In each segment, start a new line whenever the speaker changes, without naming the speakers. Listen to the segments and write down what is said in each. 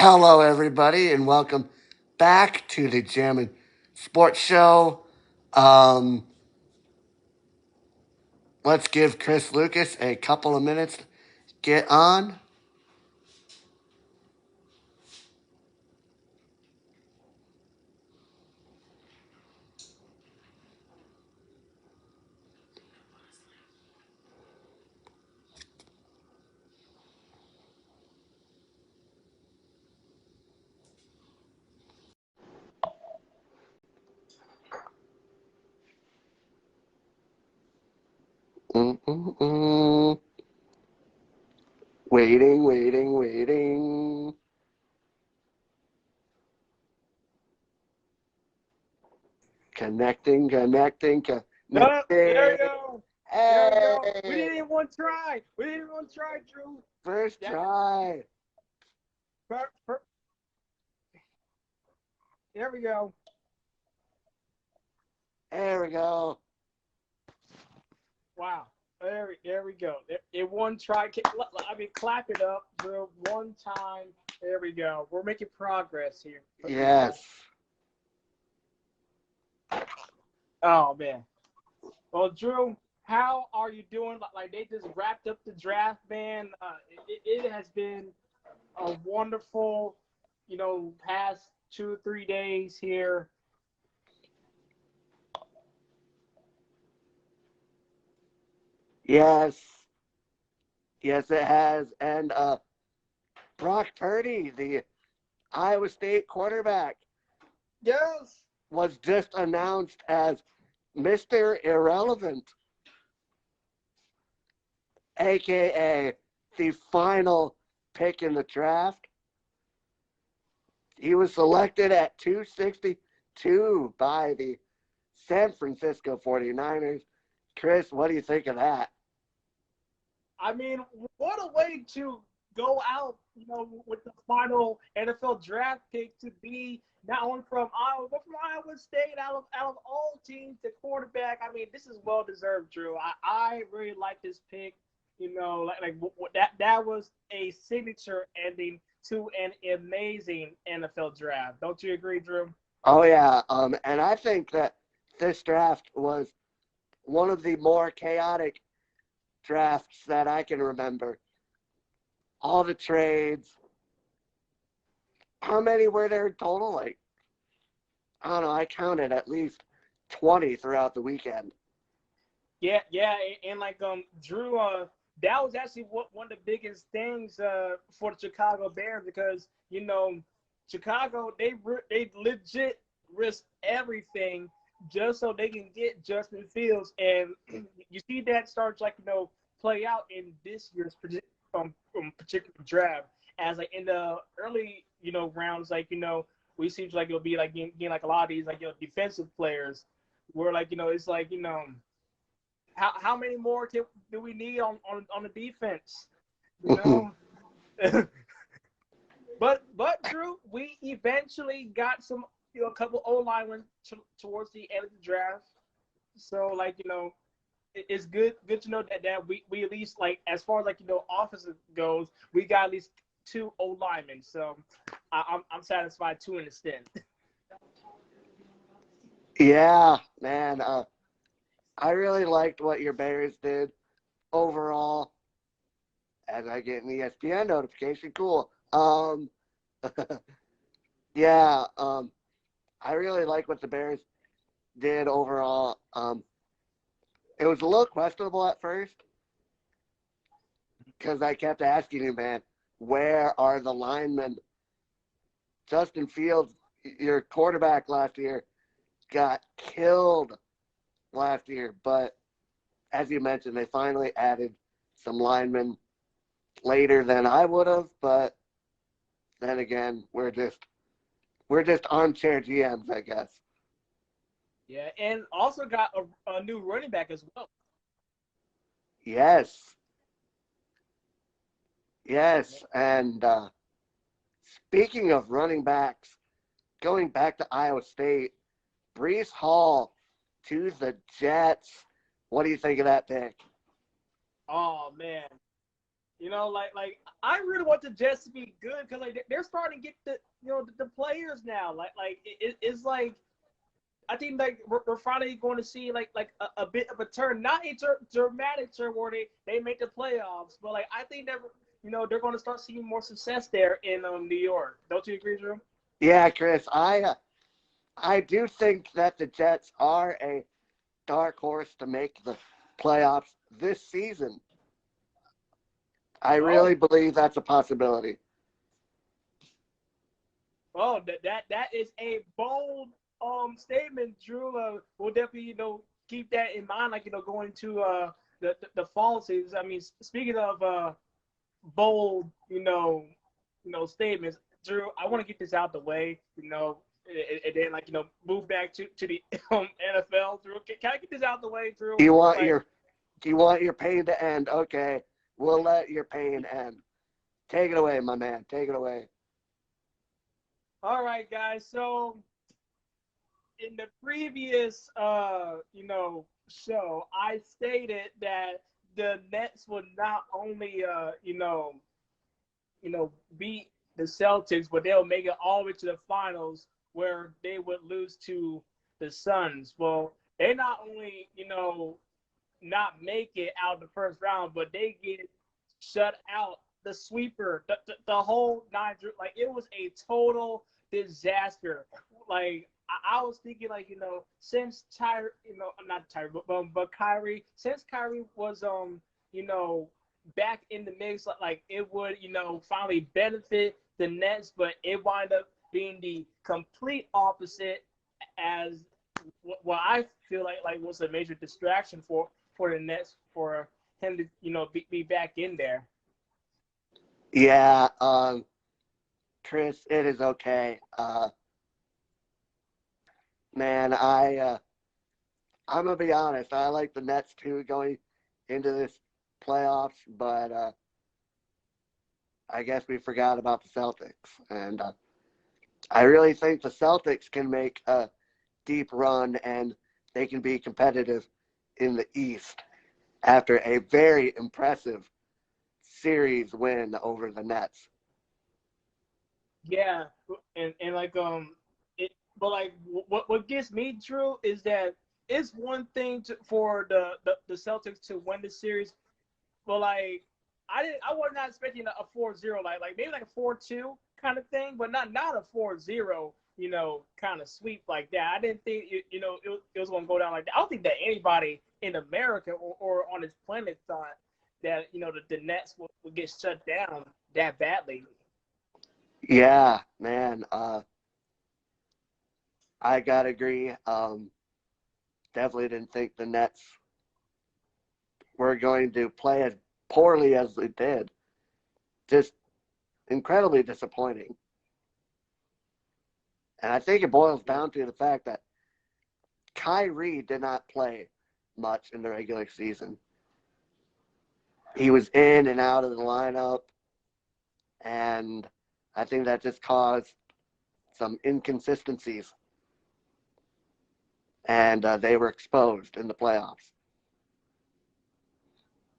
Hello, everybody, and welcome back to the Jammin Sports Show. Um, let's give Chris Lucas a couple of minutes to get on. Mm-mm-mm. Waiting, waiting, waiting. Connecting, connecting,
No, there
connecting.
we go. There we go. We
Hey,
didn't even want to try. We didn't even want to try, Drew.
first
That,
try.
per, per, there we go.
There we go.
Wow. There we go. It one try. I mean, clap it up, Drew. One time. There we go. We're making progress here.
Yes.
Oh man. Well, Drew, how are you doing? Like they just wrapped up the draft, man. It has been a wonderful, past 2 or 3 days here.
Yes. Yes, it has. And Brock Purdy, the Iowa State quarterback,
Yes.
was just announced as Mr. Irrelevant, aka the final pick in the draft. He was selected at 262 by the San Francisco 49ers. Chris, what do you think of that?
I mean, what a way to go out, with the final NFL draft pick to be not only from Iowa, but from Iowa State, out of all teams, the quarterback. I mean, this is well deserved, Drew. I really like this pick. That was a signature ending to an amazing NFL draft. Don't you agree, Drew?
Oh yeah, and I think that this draft was one of the more chaotic drafts that I can remember. All the trades. How many were there total? Like, I don't know. I counted at least 20 throughout the weekend.
Yeah, and like Drew, that was actually one of the biggest things for the Chicago Bears because Chicago they legit risk everything just so they can get Justin Fields, and you see that starts play out in this year's particular draft as like in the early rounds we seems like it'll be like getting like a lot of these defensive players where it's how many more do we need on the defense? You know, but Drew, we eventually got some a couple O linemen towards the end of the draft. So it's good to know that we at least as far as offensive goes, we got at least two O linemen. So I'm satisfied to an extent.
Yeah, man. I really liked what your Bears did overall. As I get an ESPN notification, cool. Yeah. I really like what the Bears did overall. It was a little questionable at first because I kept asking him, man, where are the linemen? Justin Fields, your quarterback last year, got killed last year, but as you mentioned, they finally added some linemen later than I would have. But then again, we're just armchair GMs, I guess.
Yeah, and also got a new running back as well.
Yes, yes, and speaking of running backs, going back to Iowa State, Brees Hall to the Jets. What do you think of that pick?
Oh man, Like I really want the Jets to be good because like they're starting to get the players now. It's like I think like we're finally going to see like a bit of a turn, not a dramatic turn where they make the playoffs, but like I think that they're going to start seeing more success there in New York. Don't you agree, Drew?
Yeah, Chris, I do think that the Jets are a dark horse to make the playoffs this season. I
Oh,
really believe that's a possibility.
oh, that is a bold statement, Drew. We'll definitely keep that in mind, like going to the fall season. I mean, speaking of bold, statements. Drew, I want to get this out the way, and then like move back to the NFL. Drew, can I get this out the way, Drew?
You want
Like,
your do you want your pain to end? Okay, we'll let your pain end. Take it away, my man. Take it away.
all right, guys. So in the previous, show, I stated that the Nets would not only, beat the Celtics, but they'll make it all the way to the finals where they would lose to the Suns. Well, they not only, not make it out the first round, but they get shut out. The sweeper, the whole nine, like it was a total disaster. Like I was thinking, like since Tyre, not Tyre, but Kyrie, since Kyrie was you know, back in the mix, like it would finally benefit the Nets, but it wound up being the complete opposite as what I feel like was a major distraction for the Nets for him to be back in there.
Yeah, Chris, it is okay. Man, I'm gonna be honest. I like the Nets too going into this playoffs, but I guess we forgot about the Celtics, and I really think the Celtics can make a deep run and they can be competitive in the East after a very impressive series win over the Nets.
Yeah, and like it, but like what gets me, Drew, is that it's one thing for the Celtics to win the series, but like I was not expecting a 4-0, like maybe like a 4-2 kind of thing, but not a 4-0, kind of sweep like that. I didn't think it was going to go down like that. I don't think that anybody in America or on this planet thought that the Nets would get shut down that badly.
Yeah, man. I gotta agree. Definitely didn't think the Nets were going to play as poorly as they did. Just incredibly disappointing. And I think it boils
Yeah.
down to the fact that Kyrie did not play much in the regular season. He was in and out of the lineup, and I think that just caused some inconsistencies, and they were exposed in the playoffs.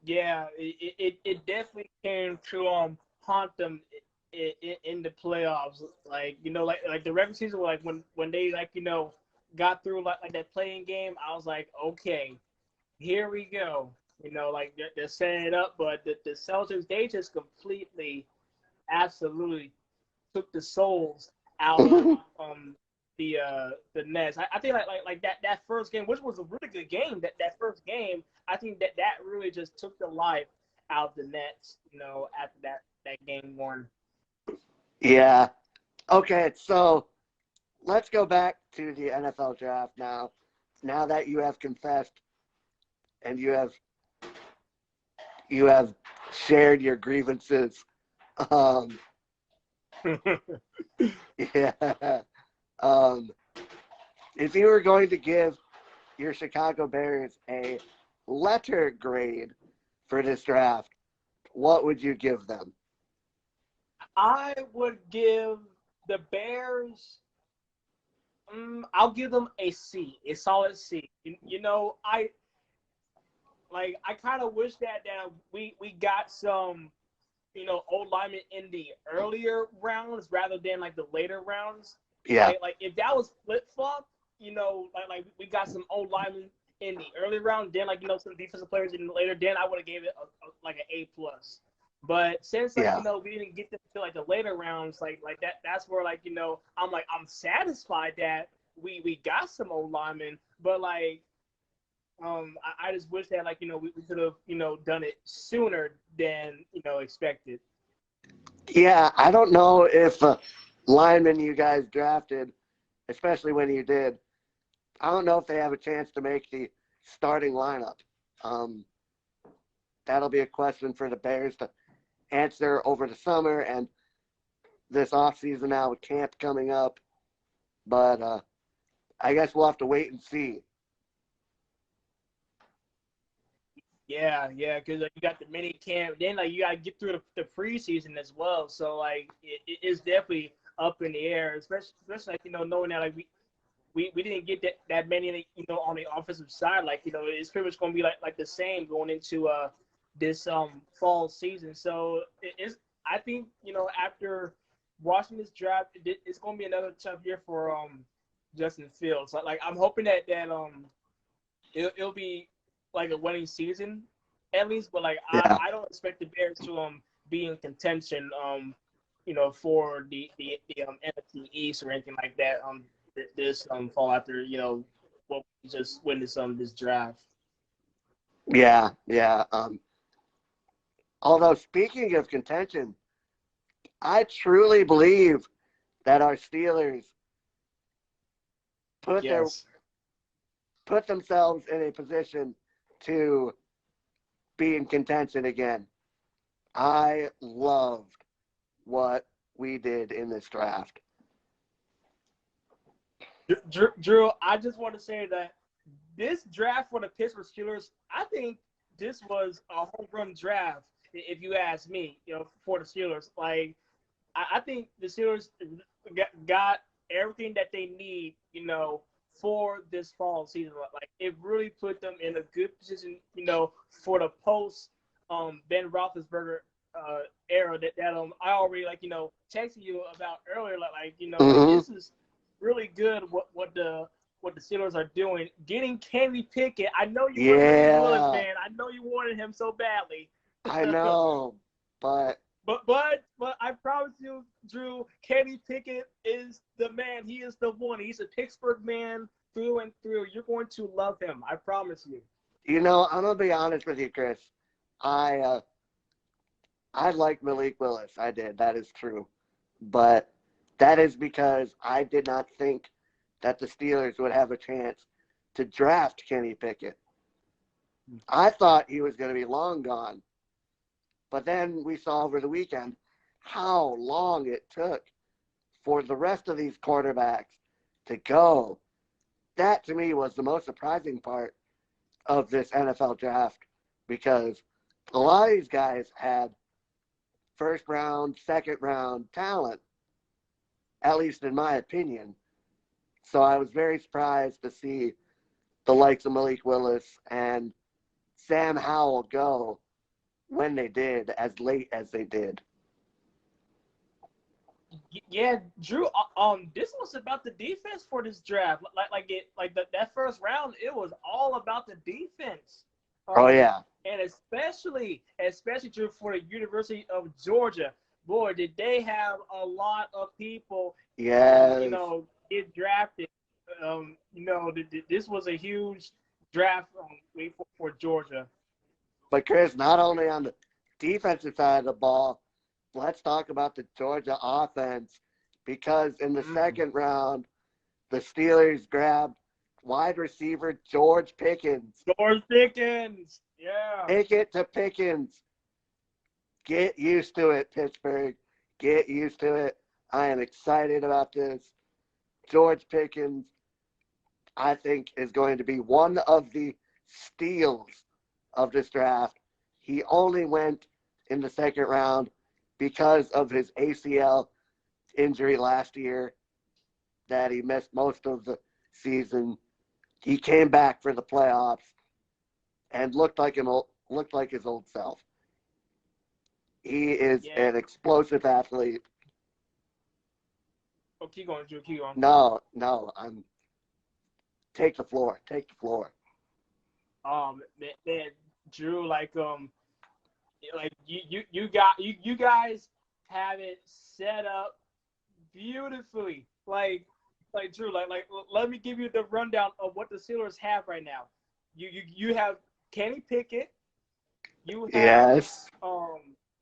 Yeah, it definitely came to haunt them in the playoffs. Like like the regular season, like when they like got through like that playing game, I was like, okay, here we go. Like they're setting it up, but the Celtics, they just completely, absolutely took the souls out of the Nets. I think like that first game, which was a really good game, that first game, I think that really just took the life out of the Nets. After that game one.
Yeah. Okay, so let's go back to the NFL draft now. Now that you have confessed and you have shared your grievances. Um, yeah. Um, if you were going to give your Chicago Bears a letter grade for this draft, what would you give them?
I would give the Bears. I'll give them a C, a solid C. I kind of wish that we got some old linemen in the earlier rounds rather than like the later rounds.
Yeah.
Like if that was flip flop, like we got some old linemen in the early round, then like some defensive players in the later, then I would have gave it like an A+. But since like
Yeah.
we didn't get to like the later rounds, like that's where like I'm satisfied that we got some old linemen, but like I just wish that like we could have done it sooner than expected.
Yeah, I don't know if linemen you guys drafted, especially when you did, I don't know if they have a chance to make the starting lineup. Um, that'll be a question for the Bears to answer over the summer and this offseason now with camp coming up. But I guess we'll have to wait and see.
Yeah, because like, you got the mini camp, then like you got to get through the preseason as well. So like it is definitely up in the air, especially like knowing that like we didn't get that many on the offensive side. Like it's pretty much going to be like the same going into this fall season. So it's I think after watching this draft, it's going to be another tough year for Justin Fields. Like I'm hoping that it'll be like a winning season at least, but like
Yeah.
I don't expect the Bears to be in contention for the NFC East or anything like that this fall after what we just witnessed this draft.
Yeah. Yeah. Although speaking of contention, I truly believe that our Steelers put their
Yes.
put themselves in a position to be in contention again. I loved what we did in this draft.
Drew, I just want to say that this draft for the Pittsburgh Steelers, I think this was a home run draft, if you ask me, for the Steelers. Like, I think the Steelers got everything that they need, for this fall season. Like, it really put them in a good position, for the post Ben Roethlisberger era that I already texted you about earlier. Like
Mm-hmm.
this is really good what the Steelers are doing. Getting Kenny Pickett. I know you were a Malik Willis
Yeah,
fan. I know you wanted him so badly.
I know, but
But I promise you, Drew, Kenny Pickett is the man. He is the one. He's a Pittsburgh man through and through. You're going to love him. I promise you.
I'm gonna be honest with you, Chris. I uh, I like Malik Willis. I did. That is true, but that is because I did not think that the Steelers would have a chance to draft Kenny Pickett. I thought he was going to be long gone. But then we saw over the weekend how long it took for the rest of these quarterbacks to go. That to me was the most surprising part of this NFL draft because a lot of these guys had first round, second round talent, at least in my opinion. So I was very surprised to see the likes of Malik Willis and Sam Howell go when they did, as late as they did.
Yeah, Drew. This was about the defense for this draft. That first round, it was all about the defense.
Oh,
Um,
yeah.
and especially Drew for the University of Georgia. Boy, did they have a lot of people,
Yes.
get drafted. This was a huge draft for Georgia.
But, Chris, not only on the defensive side of the ball, let's talk about the Georgia offense because in the second round, the Steelers grabbed wide receiver George Pickens.
George Pickens. Yeah.
Pickett to Pickens. Get used to it, Pittsburgh. Get used to it. I am excited about this. George Pickens, I think, is going to be one of the steals of this draft. He only went in the second round because of his ACL injury last year that he missed most of the season. He came back for the playoffs and looked like his old self. He is
Yeah.
an explosive athlete.
Oh, keep going, Drew. Keep going.
No, take the floor. Take the floor.
Man, Drew, like you guys have it set up beautifully. Like Drew, let me give you the rundown of what the Steelers have right now. You have Kenny Pickett. You have
Yes.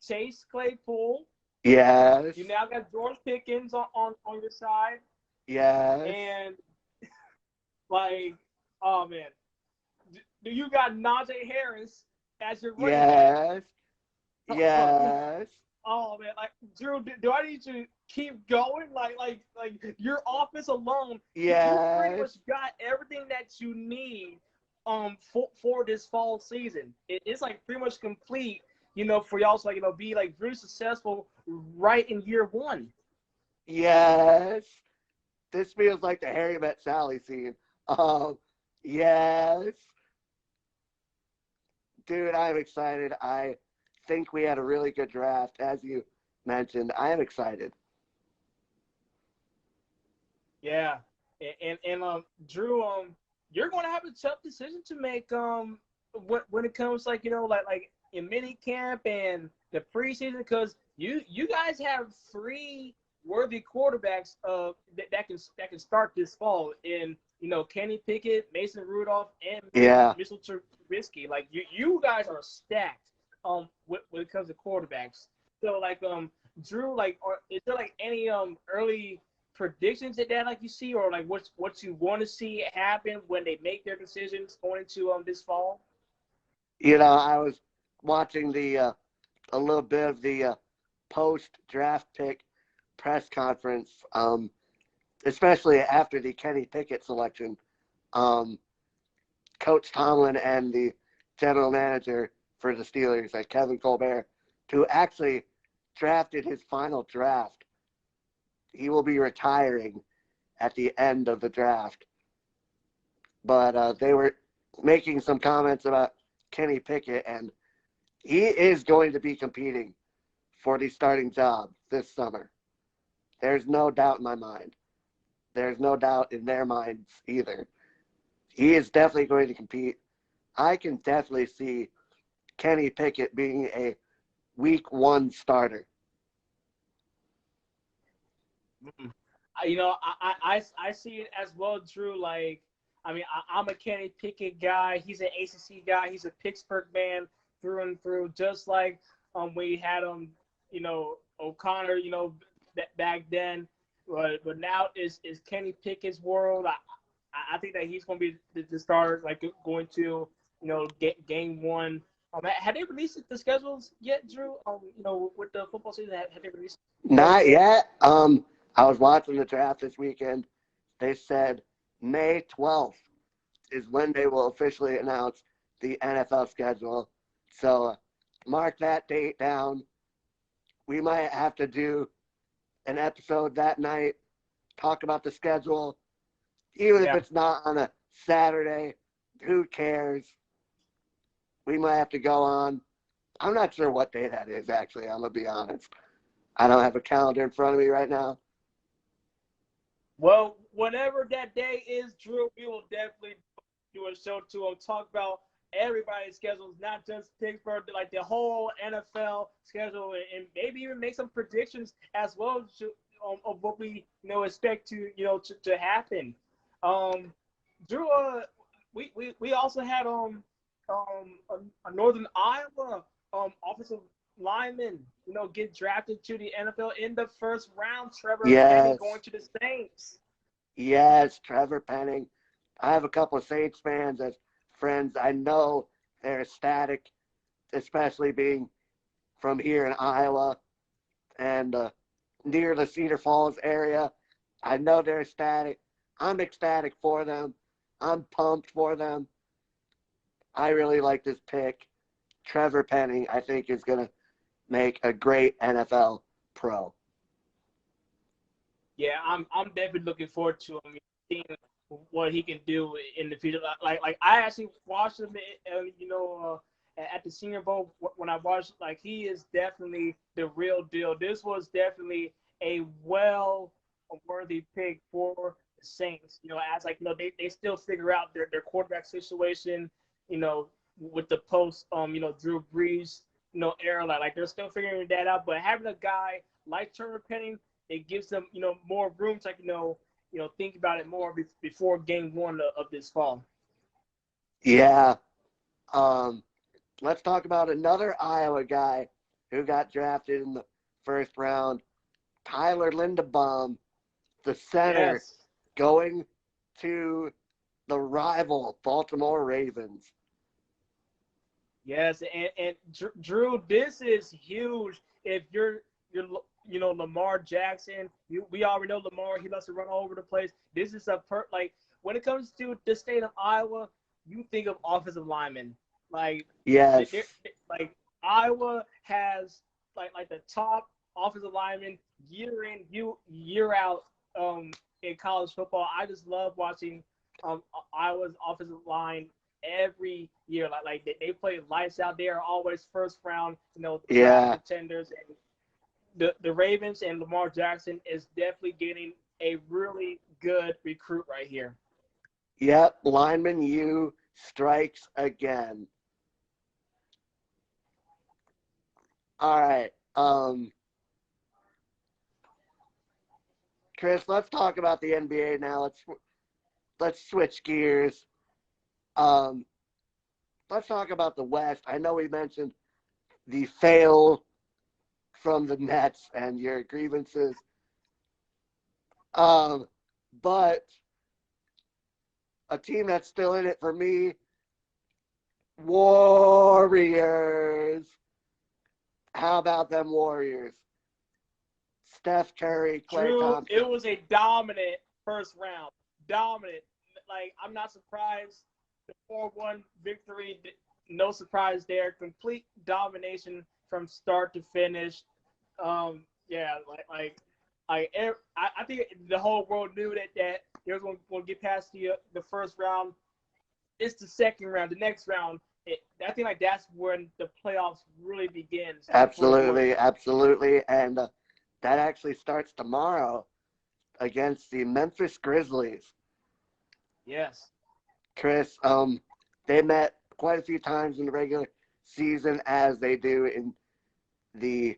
Chase Claypool.
Yes.
You now got George Pickens on your side,
Yes.
and like, oh man, do you got Najee Harris as your running back?
Yes. Yes.
Oh man, like Drew, do I need to keep going? Like your offense alone, you pretty much
Yes.
got everything that you need for this fall season. It's like pretty much complete, for y'all to be like very successful right in year one.
Yes. This feels like the Harry Met Sally scene. Yes. Dude, I'm excited. I think we had a really good draft, as you mentioned. I am excited.
Yeah, and Drew, you're going to have a tough decision to make when it comes like in mini camp and the preseason, because you guys have three worthy quarterbacks that can start this fall in Kenny Pickett, Mason Rudolph, and
Yeah.
Mitchell Trubisky. Like you guys are stacked when it comes to quarterbacks. So Drew, is there like any early predictions that like you see, or like what you want to see happen when they make their decisions going into this fall?
I was watching a little bit of the post draft pick press conference, especially after the Kenny Pickett selection. Um, Coach Tomlin and the general manager for the Steelers, like Kevin Colbert, who actually drafted his final draft. He will be retiring at the end of the draft. But they were making some comments about Kenny Pickett, and he is going to be competing for the starting job this summer. There's no doubt in my mind. There's no doubt in their minds either. He is definitely going to compete. I can definitely see Kenny Pickett being a week one starter.
Mm. I see it as well, Drew. Like, I mean, I'm a Kenny Pickett guy. He's an ACC guy. He's a Pittsburgh man through and through. Just like when you had O'Connor, back then. But now is Kenny Pickett's world. I think that he's going to be the starter, like going to get game one. Have they released the schedules yet, Drew? With the football season, have they released?
Not yet. I was watching the draft this weekend. They said May 12th is when they will officially announce the NFL schedule. So mark that date down. We might have to do an episode that night, talk about the schedule. Even if
Yeah.
it's not on a Saturday, who cares? We might have to go on. I'm not sure what day that is, actually. I'm going to be honest. I don't have a calendar in front of me right now.
Well, whenever that day is, Drew, we will definitely do a show to talk about everybody's schedules, not just Pittsburgh, but like the whole NFL schedule, and maybe even make some predictions as well of what we expect to happen. Um, Drew, we also had a Northern Iowa offensive lineman, get drafted to the NFL in the first round. Trevor Penning
Yes.
going to the Saints.
Yes, Trevor Penning. I have a couple of Saints fans as friends. I know they're ecstatic, especially being from here in Iowa and near the Cedar Falls area. I know they're ecstatic. I'm ecstatic for them. I'm pumped for them. I really like this pick. Trevor Penning, I think, is going to make a great NFL pro.
Yeah, I'm definitely looking forward to him, seeing what he can do in the future. Like I actually watched him, at the Senior Bowl when I watched, like, he is definitely the real deal. This was definitely a worthy pick for the Saints. As like they still figure out their quarterback situation. You know, with the post Drew Brees era, like they're still figuring that out. But having a guy like Trevor Penning, it gives them more room to think about it more before game one of this fall.
Yeah. Um, let's talk about another Iowa guy who got drafted in the first round, Tyler Linderbaum, the center,
Yes.
going to the rival Baltimore Ravens.
Yes, and Drew, this is huge. If you're Lamar Jackson, we already know Lamar. He loves to run all over the place. This is like when it comes to the state of Iowa, you think of offensive linemen. Like
Yes.
like Iowa has like the top offensive linemen year in year out in college football. I just love watching Iowa's offensive line every year. Like they play lights out. They are always first round, draft contenders. And the Ravens and Lamar Jackson is definitely getting a really good recruit right here.
Yep, lineman U strikes again. All right. Chris, let's talk about the NBA now. Let's switch gears. Um, let's talk about the West. I know we mentioned the fail from the Nets and your grievances. But a team that's still in it for me, Warriors. How about them Warriors? Steph Curry, Klay
Drew,
Thompson.
it was a dominant first round. Dominant. Like, I'm not surprised. The 4-1 victory, no surprise there. Complete domination from start to finish. Yeah, I think the whole world knew that they was going to get past the first round. It's the second round, the next round. I think like that's when the playoffs really begins.
Absolutely, absolutely, and that actually starts tomorrow against the Memphis Grizzlies.
Yes.
Chris, they met quite a few times in the regular season, as they do in the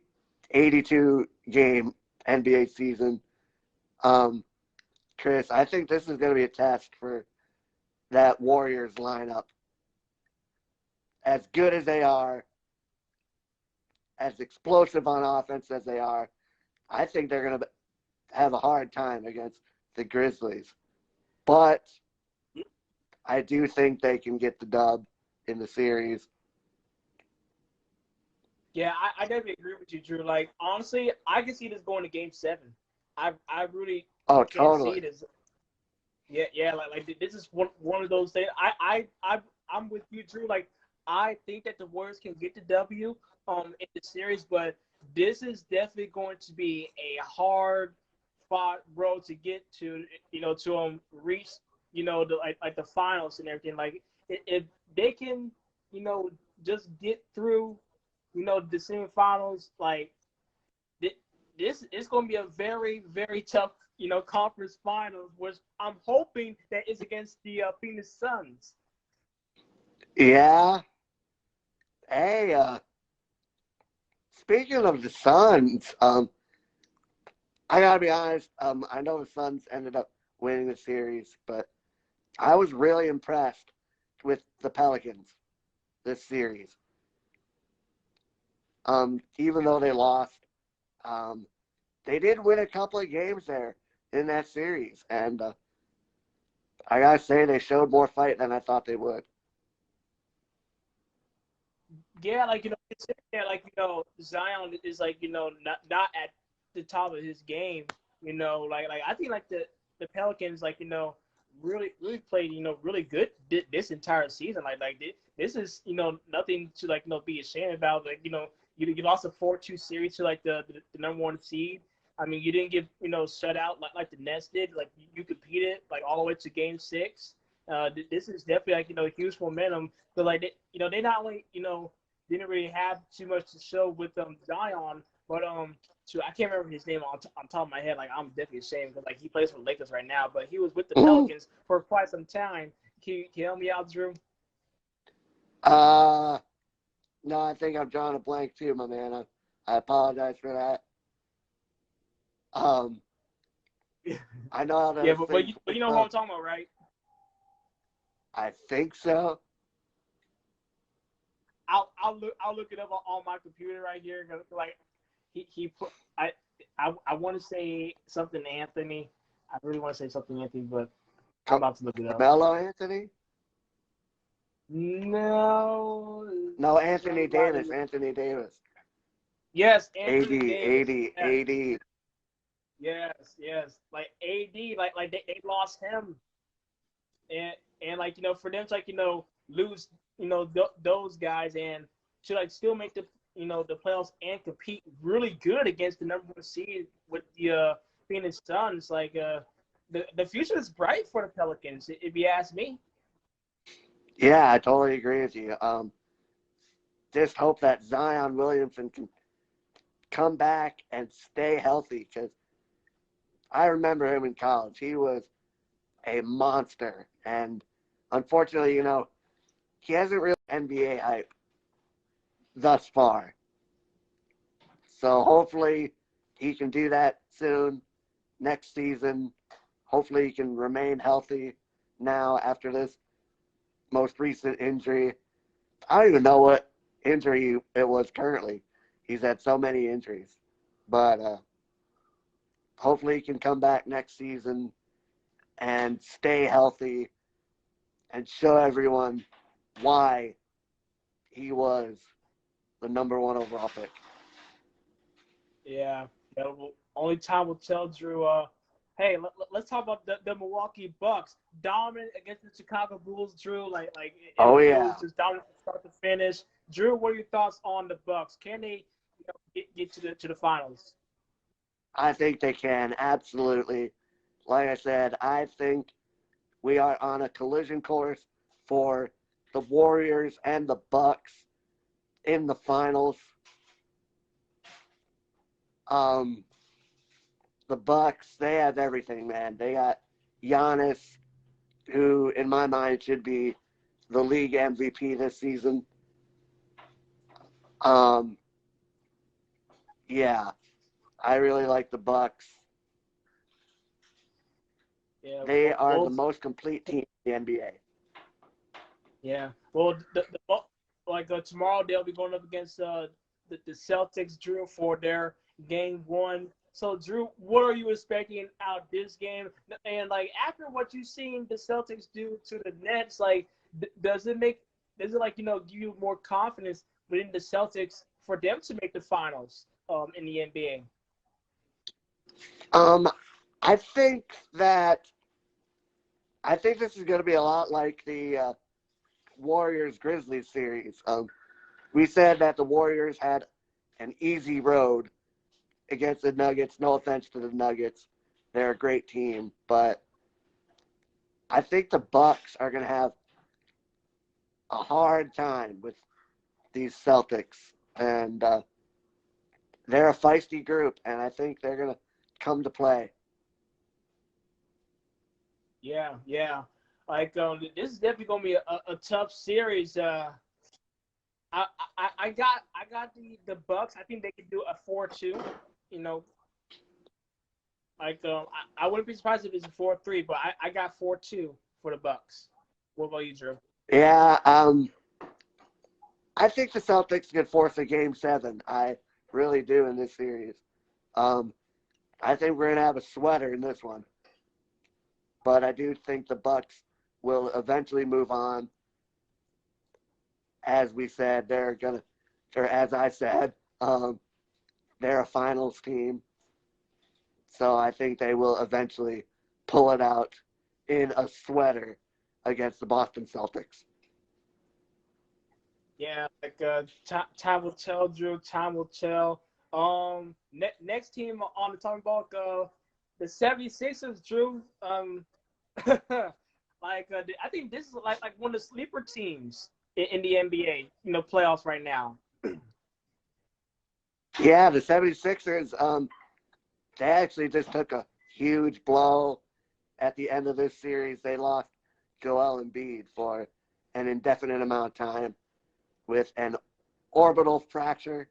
82 game NBA season. Chris, I think this is going to be a test for that Warriors lineup. As good as they are, as explosive on offense as they are, I think they're going to have a hard time against the Grizzlies. But I do think they can get the dub in the series.
Yeah, I definitely agree with you, Drew. Like, honestly, I can see this going to Game 7. I really can't see this. Yeah, like this is one of those things. I'm with you, Drew. Like, I think that the Warriors can get the W in the series, but this is definitely going to be a hard fought road to get to reach the like the finals and everything. Like, if they can just get through the semifinals, like this is going to be a very, very tough, conference finals, which I'm hoping that is against the Phoenix Suns.
Yeah. Hey, speaking of the Suns, I gotta be honest. I know the Suns ended up winning the series, but I was really impressed with the Pelicans this series. Even though they lost, they did win a couple of games there in that series, and I gotta say they showed more fight than I thought they would.
Yeah, like like Zion is like not at the top of his game. Like I think like the Pelicans like really played really good this entire season. Like this is nothing to like be ashamed about. Like you lost a 4-2 series to like the number one seed. I mean, you didn't get shut out like the Nets did. Like you competed like all the way to Game 6. This is definitely like huge momentum. But like they not only didn't really have too much to show with Zion, but I can't remember his name on top of my head. Like I'm definitely ashamed because like he plays for the Lakers right now, but he was with the Pelicans for quite some time. Can you help me out, Drew?
No, I think I'm drawing a blank too, my man. I apologize for that. Um, I know how
Yeah,
those
but
things
you
work
know who I'm
out.
talking about, right?
I think so.
I'll look it up on my computer right here. Like he put I want to say something Anthony. I really want to say something Anthony, but I'm about to look it up.
Carmelo Anthony?
No,
No,
it's
Anthony
reminding
Davis.
me.
Anthony Davis.
Yes, Anthony
AD,
Davis.
AD,
Yes,
AD.
yes. Like AD, like they lost him, and like for them to like lose those guys and to like still make the playoffs and compete really good against the number one seed with the Phoenix Suns. Like the future is bright for the Pelicans, if you ask me.
Yeah, I totally agree with you. Just hope that Zion Williamson can come back and stay healthy because I remember him in college. He was a monster. And unfortunately, he hasn't really NBA hype thus far. So hopefully he can do that soon next season. Hopefully he can remain healthy now after this most recent injury. I don't even know what injury it was currently. He's had so many injuries. But hopefully he can come back next season and stay healthy and show everyone why he was the number one overall pick.
Yeah, only time will tell, Drew. Hey, let's talk about the Milwaukee Bucks dominant against the Chicago Bulls, Drew. Like
Oh
it was
yeah,
just dominant from start to finish. Drew, what are your thoughts on the Bucks? Can they get to the finals?
I think they can absolutely. Like I said, I think we are on a collision course for the Warriors and the Bucks in the finals. Um, the Bucks, they have everything, man. They got Giannis, who in my mind should be the league MVP this season. Um, yeah, I really like the Bucks.
Yeah,
They are the
well,
most complete team in the NBA.
yeah. Well, like tomorrow they'll be going up against the Celtics, Drew, for their game one. So, Drew, what are you expecting out this game? And like after what you've seen the Celtics do to the Nets, like does it like give you more confidence within the Celtics for them to make the finals in the NBA?
Um, I think that I think this is going to be a lot like the Warriors Grizzlies series. We said that the Warriors had an easy road against the Nuggets. No offense to the Nuggets, they're a great team, but I think the Bucks are going to have a hard time with these Celtics, and they're a feisty group, and I think they're going to come to play.
Yeah. Like this is definitely gonna be a tough series. I, I got the Bucks. I think they could do a 4-2. You know, like I wouldn't be surprised if it's a 4-3, but I got 4-2 for the Bucks. What about you, Drew?
Yeah, I think the Celtics could force a game seven. I really do in this series. Um, I think we're going to have a sweater in this one, but I do think the Bucks will eventually move on. As we said, they're going to, or as I said, they're a finals team. So I think they will eventually pull it out in a sweater against the Boston Celtics.
Yeah, like time will tell, Drew. Time will tell. Next team on the talking about the 76ers, Drew. I think this is like one of the sleeper teams in the NBA, playoffs right now.
Yeah, the 76ers, they actually just took a huge blow at the end of this series. They lost Joel Embiid for an indefinite amount of time with an orbital fracture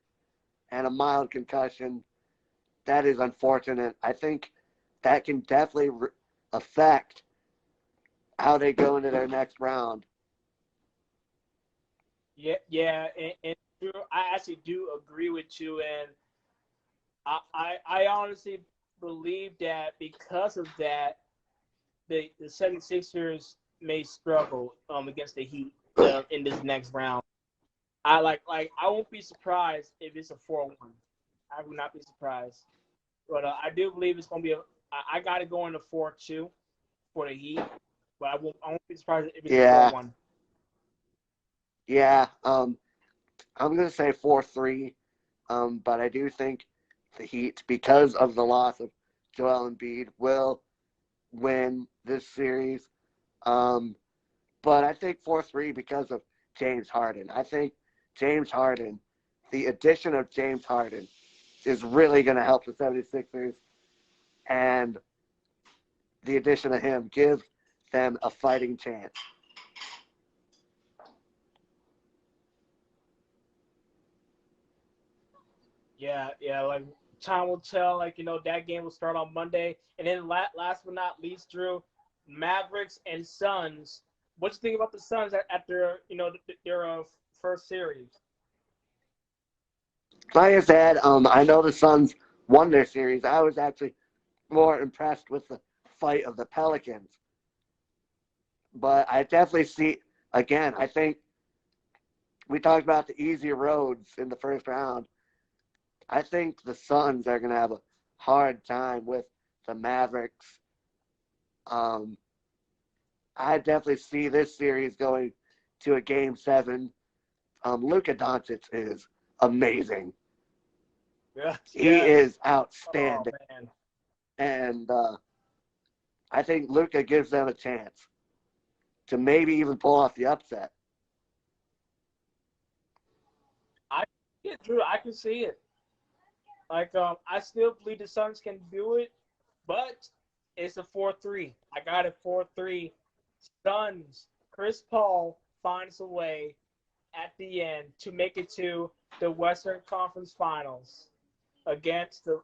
and a mild concussion. That is unfortunate. I think that can definitely affect how they go into their next round.
Yeah, and I actually do agree with you, and I honestly believe that because of that, the 76ers may struggle against the Heat in this next round. I won't be surprised if it's a 4-1. I would not be surprised, but I do believe it's going to be I got to go in a 4-2 for the Heat, but I won't be surprised if it's a 4-1.
Yeah, I'm going to say 4-3, but I do think the Heat, because of the loss of Joel Embiid, will win this series. But I think 4-3 because of James Harden. I think James Harden, the addition of James Harden, is really going to help the 76ers. And the addition of him gives them a fighting chance.
Yeah, like time will tell. That game will start on Monday, and then last but not least, Drew, Mavericks and Suns. What you think about the Suns after their first series?
Like I said, I know the Suns won their series. I was actually more impressed with the fight of the Pelicans. But I definitely see, again, I think we talked about the easy roads in the first round. I think the Suns are going to have a hard time with the Mavericks. Um, I definitely see this series going to a game 7. Luka Doncic is amazing.
Yeah,
He
yes.
is
Oh
outstanding.
man.
And I think Luka gives them a chance to maybe even pull off the upset.
Drew. I can see it. I still believe the Suns can do it, but it's a 4-3. I got it 4-3. Suns. Chris Paul finds a way at the end to make it to the Western Conference Finals against the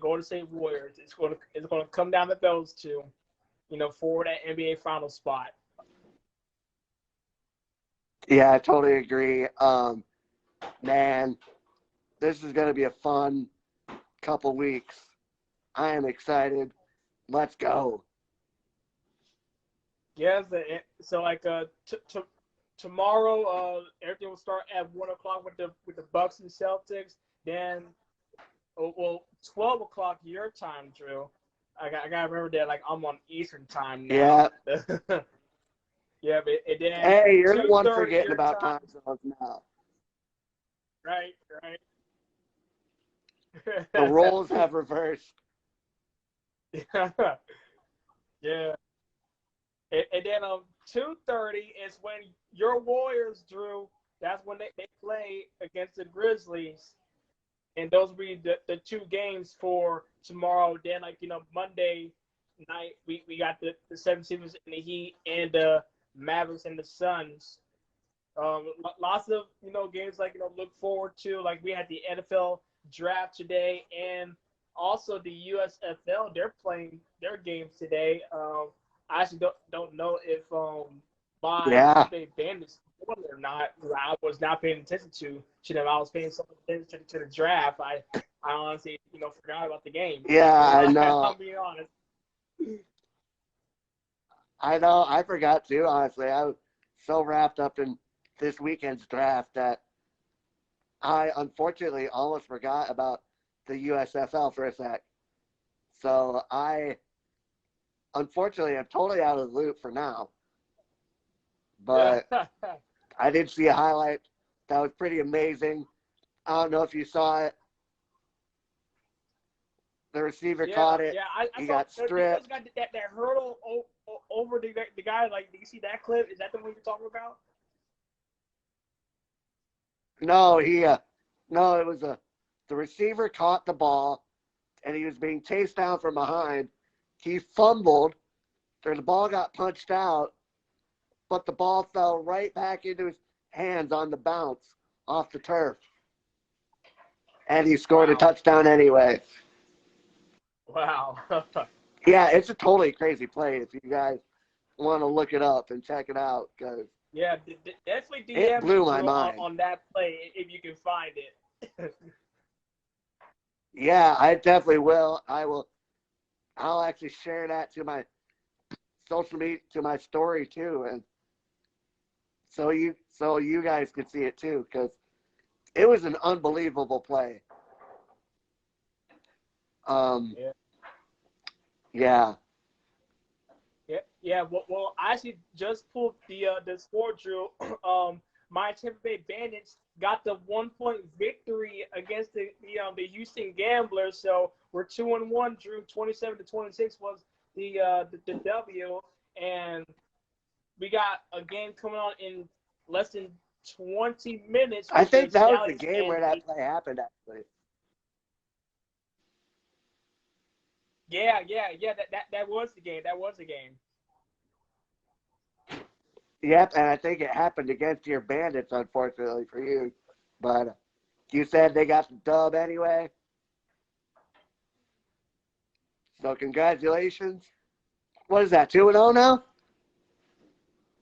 Golden State Warriors. It's going to come down to those two, for that NBA final spot.
Yeah, I totally agree. Man, this is going to be a fun couple weeks. I am excited. Let's go.
Yes, so tomorrow, everything will start at 1 o'clock with the Bucks and Celtics. Then, 12 o'clock your time, Drew. I gotta remember that I'm on Eastern time now.
Yeah.
Yeah, but and then
Hey, you're the one
2:30
forgetting
your
about
time.
time zones now.
Right.
The roles have reversed.
Yeah. And then 2:30 is when your Warriors, Drew. That's when they play against the Grizzlies, and those will be the two games for tomorrow. Then Monday night we got the 76ers and the Heat and the Mavericks and the Suns. Lots of games look forward to. Like we had the NFL draft today, and also the USFL. They're playing their games today. I actually don't know if my
Yeah.
they banned this or not. I was not paying attention to them. I was paying some attention to the draft. I honestly forgot about the game.
Yeah, I know.
I'm being honest.
I know. I forgot too, honestly. I was so wrapped up in this weekend's draft that I unfortunately almost forgot about the USFL for a sec. So I unfortunately am totally out of the loop for now.
Yeah.
But I did see a highlight that was pretty amazing. I don't know if you saw it. The receiver
Yeah,
caught it.
yeah. I
He
saw
got
the other
stripped.
guy did that hurdle over the guy. Like, do you see that clip? Is that the one you're talking about?
No, no, it was the receiver caught the ball and he was being chased down from behind. He fumbled. The ball got punched out, but the ball fell right back into his hands on the bounce off the turf. And he scored a
Wow.
touchdown anyway.
Wow.
Yeah, it's a totally crazy play if you guys want to look it up and check it out because
Yeah, definitely
it
DM me,
blew my
Drew,
mind.
on that play if you can find it.
Yeah, I definitely will. I'll actually share that to my social media, to my story too, and so you guys could see it too because it was an unbelievable play.
Yeah.
Yeah.
Yeah, yeah. Well, I actually just pulled the score, Drew. My Tampa Bay Bandits got the 1 point victory against the Houston Gamblers. So we're 2-1, Drew. 27-26 was the W, and we got a game coming on in less than 20 minutes
I
with the
think that was the
Stallions
game
and
where that play happened actually.
yeah. That was the game. That was the game.
Yep, and I think it happened against your Bandits, unfortunately for you. But you said they got the dub anyway. So congratulations. What is that, 2-0 now?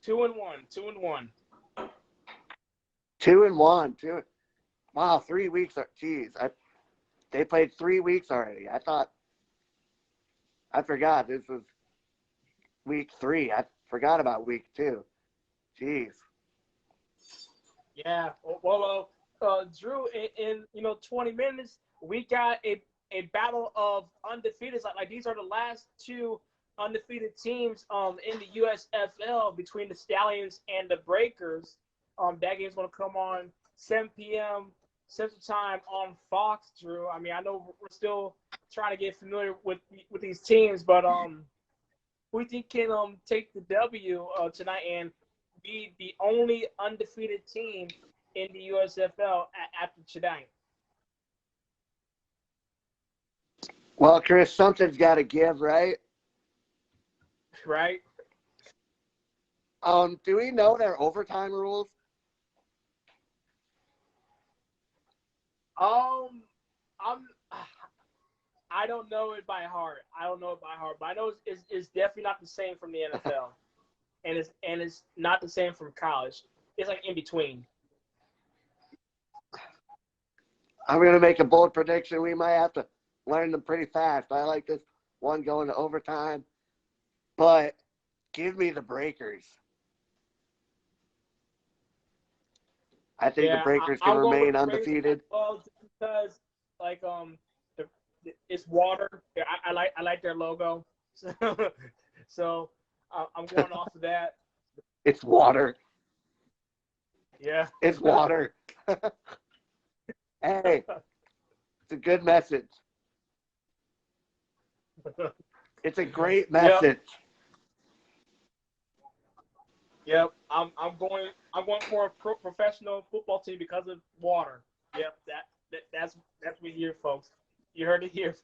2-1. 2-1.
2-1. Wow, 3 weeks. Geez, they played 3 weeks already. I forgot this was week 3. I forgot about week 2. Jeez.
Yeah. Well, Drew, in 20 minutes, we got a battle of undefeated. Like these are the last two undefeated teams in the USFL between the Stallions and the Breakers. That game's gonna come on 7 p.m. Central Time on Fox. Drew. I mean, I know we're still trying to get familiar with these teams, but who do you think can take the W tonight and be the only undefeated team in the USFL after tonight?
Well, Chris, something's got to give, right?
Right?
Do we know their overtime rules?
Um, I'm. I don't know it by heart. I don't know it by heart, but I know it's definitely not the same from the NFL, and it's not the same from college. It's like in between.
I'm going to make a bold prediction. We might have to learn them pretty fast. I like this one going to overtime, but give me the Breakers. I think the
Yeah,
Breakers can
I'm going with
remain
the Breakers as
undefeated.
well just because like it's water. Yeah, I like their logo, so I'm going off of that.
It's water.
Yeah.
It's water. Hey, it's a good message. It's a great
Yep.
message.
Yep. I'm going for a professional football team because of water. Yep. That's what we hear, folks. You heard it here.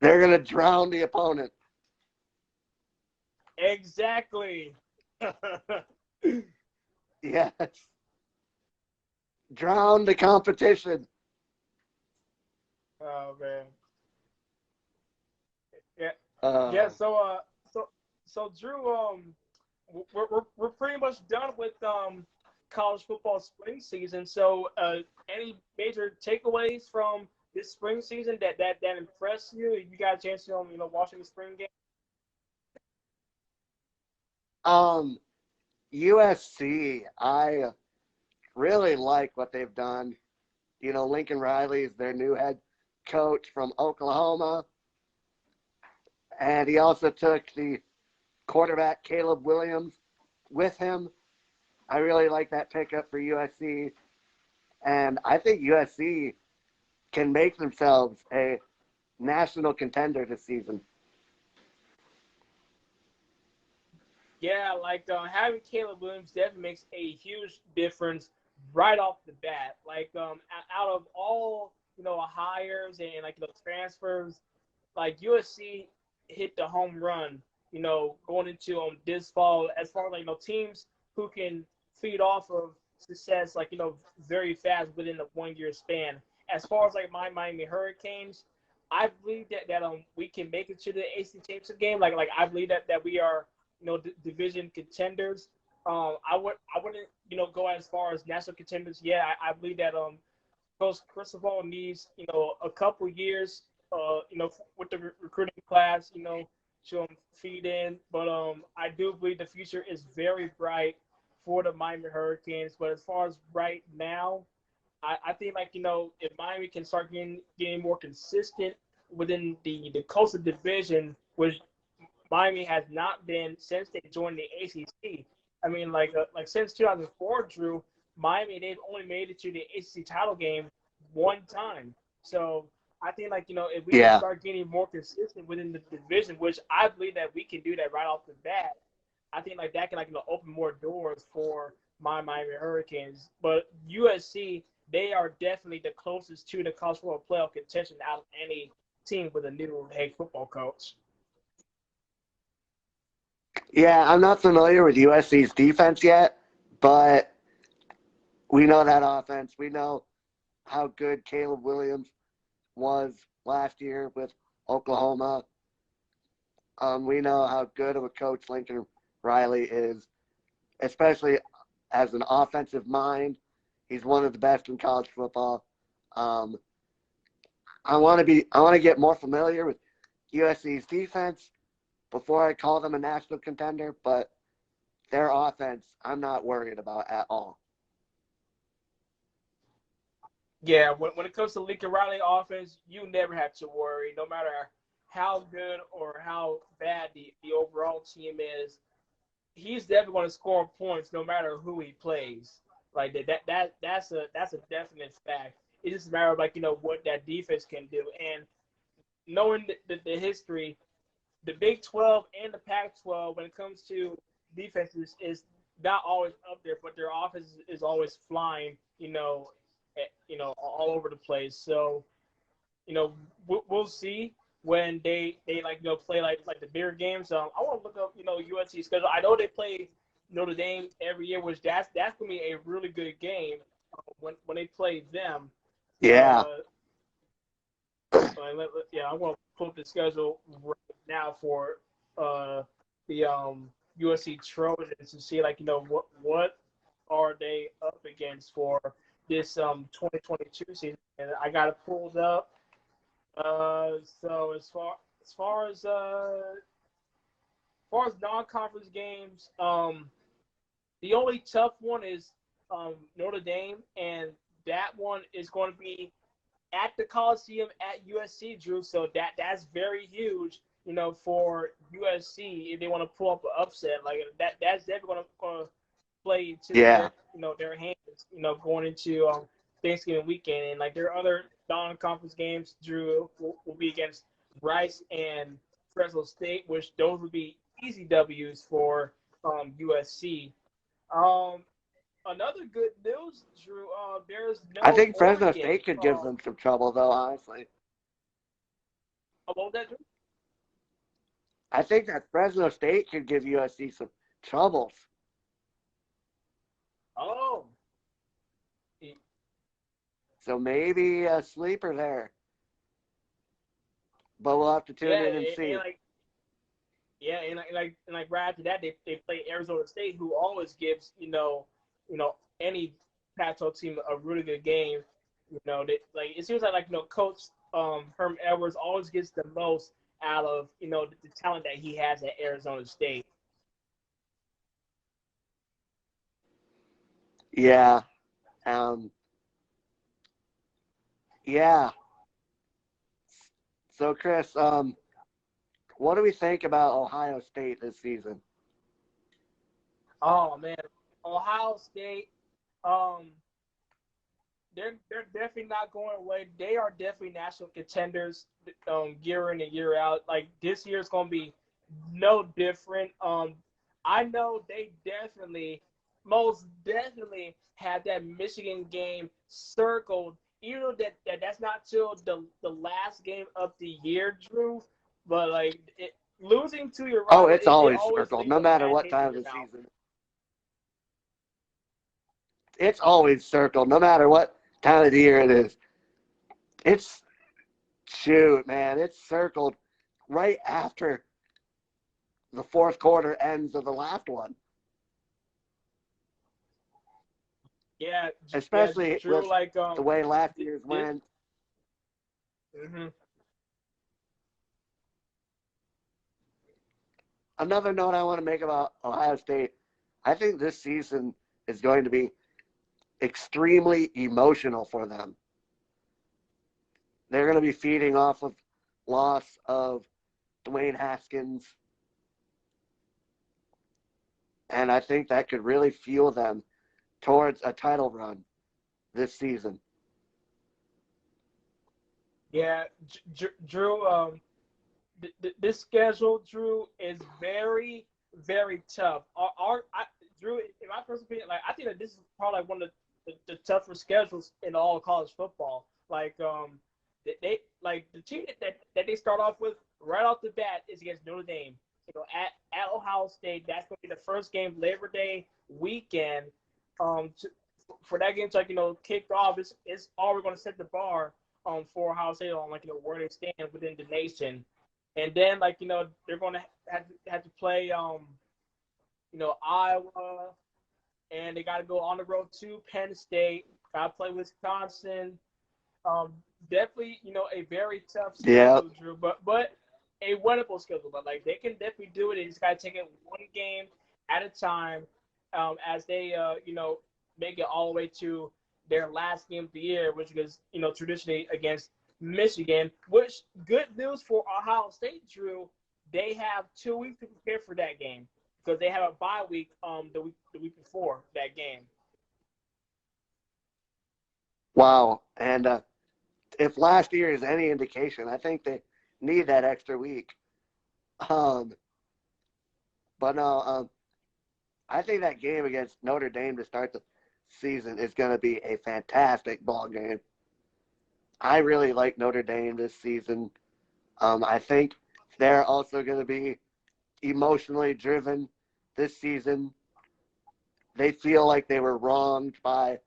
They're going to drown the opponent.
Exactly.
Yes. Drown the competition.
Oh man. Yeah. Yeah.
Uh,
So Drew, we're pretty much done with college football spring season. So any major takeaways from this spring season that impressed you? You got a chance to watching the spring game?
USC, I really like what they've done. Lincoln Riley is their new head coach from Oklahoma. And he also took the quarterback Caleb Williams with him. I really like that pickup for USC. And I think USC can make themselves a national contender this season.
Yeah, like having Caleb Williams definitely makes a huge difference right off the bat. Like out of all hires and like transfers, like USC hit the home run. Going into this fall, as far as like teams who can feed off of success, like very fast within a 1 year span. As far as like my Miami Hurricanes, I believe that we can make it to the AC championship game. Like I believe that we are division contenders. I wouldn't go as far as national contenders. Yeah, I believe that Coach Cristobal needs a couple years with the recruiting class to feed in. But I do believe the future is very bright for the Miami Hurricanes. But as far as right now, I think like if Miami can start getting more consistent within the Coastal Division, which Miami has not been since they joined the ACC. I mean, like since 2004, Drew, Miami they've only made it to the ACC title game one time. So I think like if we can
Yeah.
start getting more consistent within the division, which I believe that we can do that right off the bat, I think like that can like open more doors for my Miami Hurricanes. But USC they are definitely the closest to the college football playoff contention out of any team with a new head football coach.
Yeah, I'm not familiar with USC's defense yet, but we know that offense. We know how good Caleb Williams was last year with Oklahoma. We know how good of a coach Lincoln Riley is, especially as an offensive mind. He's one of the best in college football. Um, I want to get more familiar with USC's defense before I call them a national contender, but their offense, I'm not worried about at all.
Yeah, when it comes to Lincoln Riley offense, you never have to worry, no matter how good or how bad the overall team is. He's definitely going to score points no matter who he plays. Like that's a definite fact. It's just a matter of like what that defense can do, and knowing the history, the Big 12 and the Pac-12 when it comes to defenses is not always up there, but their offense is always flying. All over the place. So we'll see when they like play like the bigger games. I want to look up UNC schedule. I know they play Notre Dame every year, which that's gonna be a really good game when they play them.
Yeah.
Yeah, I'm gonna pull up the schedule right now for the USC Trojans to see like what are they up against for this 2022 season, and I got it pulled up. So as far as non-conference games, the only tough one is Notre Dame, and that one is going to be at the Coliseum at USC, Drew. So that's very huge, for USC if they want to pull up an upset like that. That's definitely going to play to
Yeah.
their hands, going into Thanksgiving weekend. And like their other non-conference games, Drew, will be against Rice and Fresno State, which those would be easy W's for USC. Um, Another good news, Drew. There's
I
no
think Fresno
Oregon.
State could give them some trouble, though, honestly.
About that, Drew?
I think that Fresno State could give USC some troubles.
Oh,
So maybe a sleeper there. But we'll have to tune
yeah,
in and see.
and right after that, they play Arizona State, who always gives any Pac-12 team a really good game. It seems like Coach Herm Edwards always gets the most out of the talent that he has at Arizona State.
Yeah. Yeah. So, Chris, what do we think about Ohio State this season?
Oh man, Ohio State. Um, they're definitely not going away. They are definitely national contenders, year in and year out. Like this year is going to be no different. I know they definitely, most definitely, have that Michigan game circled. Even though that's not till the last game of the year, Drew. But like losing to your
Oh,
rival,
it's
it
always
always
circled,
leaves
no
a
matter
bad
what
taste in
time
your
of the
mouth.
season. It's always circled, no matter what time of the year it is. It's shoot, man. It's circled right after the fourth quarter ends of the last one,
Yeah, yeah,
especially
Drew.
with
Like
the way last year's
this.
went.
Mhm.
Another note I want to make about Ohio State, I think this season is going to be extremely emotional for them. They're going to be feeding off of loss of Dwayne Haskins, and I think that could really fuel them towards a title run this season.
Yeah, Drew. This schedule, Drew, is very, very tough. Drew, in my personal opinion, like I think that this is probably like one of the toughest schedules in all of college football. Like, they like the team that they start off with right off the bat is against Notre Dame. At Ohio State, that's going to be the first game Labor Day weekend. To, for that game to kick off, it's already going to set the bar for Ohio State on where they stand within the nation. And then they're going to have to play Iowa, and they got to go on the road to Penn State. Got to play Wisconsin. Um, Definitely a very tough
Yeah.
schedule, Drew, but a winnable schedule. But like they can definitely do it. They just got to take it one game at a time, as they make it all the way to their last game of the year, which is traditionally against Michigan. Which good news for Ohio State, Drew. They have 2 weeks to prepare for that game because they have a bye week the week before that game.
Wow. And if last year is any indication, I think they need that extra week. Um, but no, I think that game against Notre Dame to start the season is going to be a fantastic ball game. I really like Notre Dame this season. I think they're also going to be emotionally driven this season. They feel like they were wronged by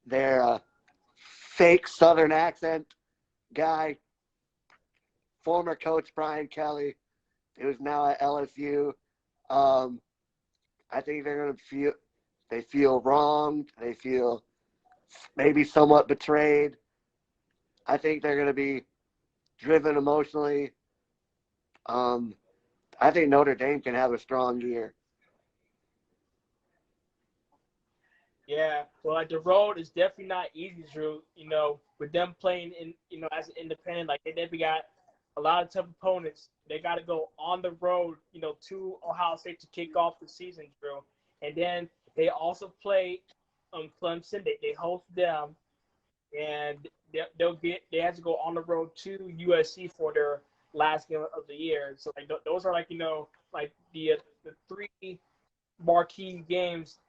their fake Southern accent guy, former coach Brian Kelly, who's now at LSU. Um, I think they're going to feel wronged. They feel maybe somewhat betrayed. I think they're going to be driven emotionally. Um, I think Notre Dame can have a strong year.
Yeah, well, like the road is definitely not easy, Drew. With them playing in, as an independent, like they definitely got a lot of tough opponents. They got to go on the road, to Ohio State to kick off the season, Drew. And then they also play Clemson. They host them, and they have to go on the road to USC for their last game of the year. So like those are like the three marquee games,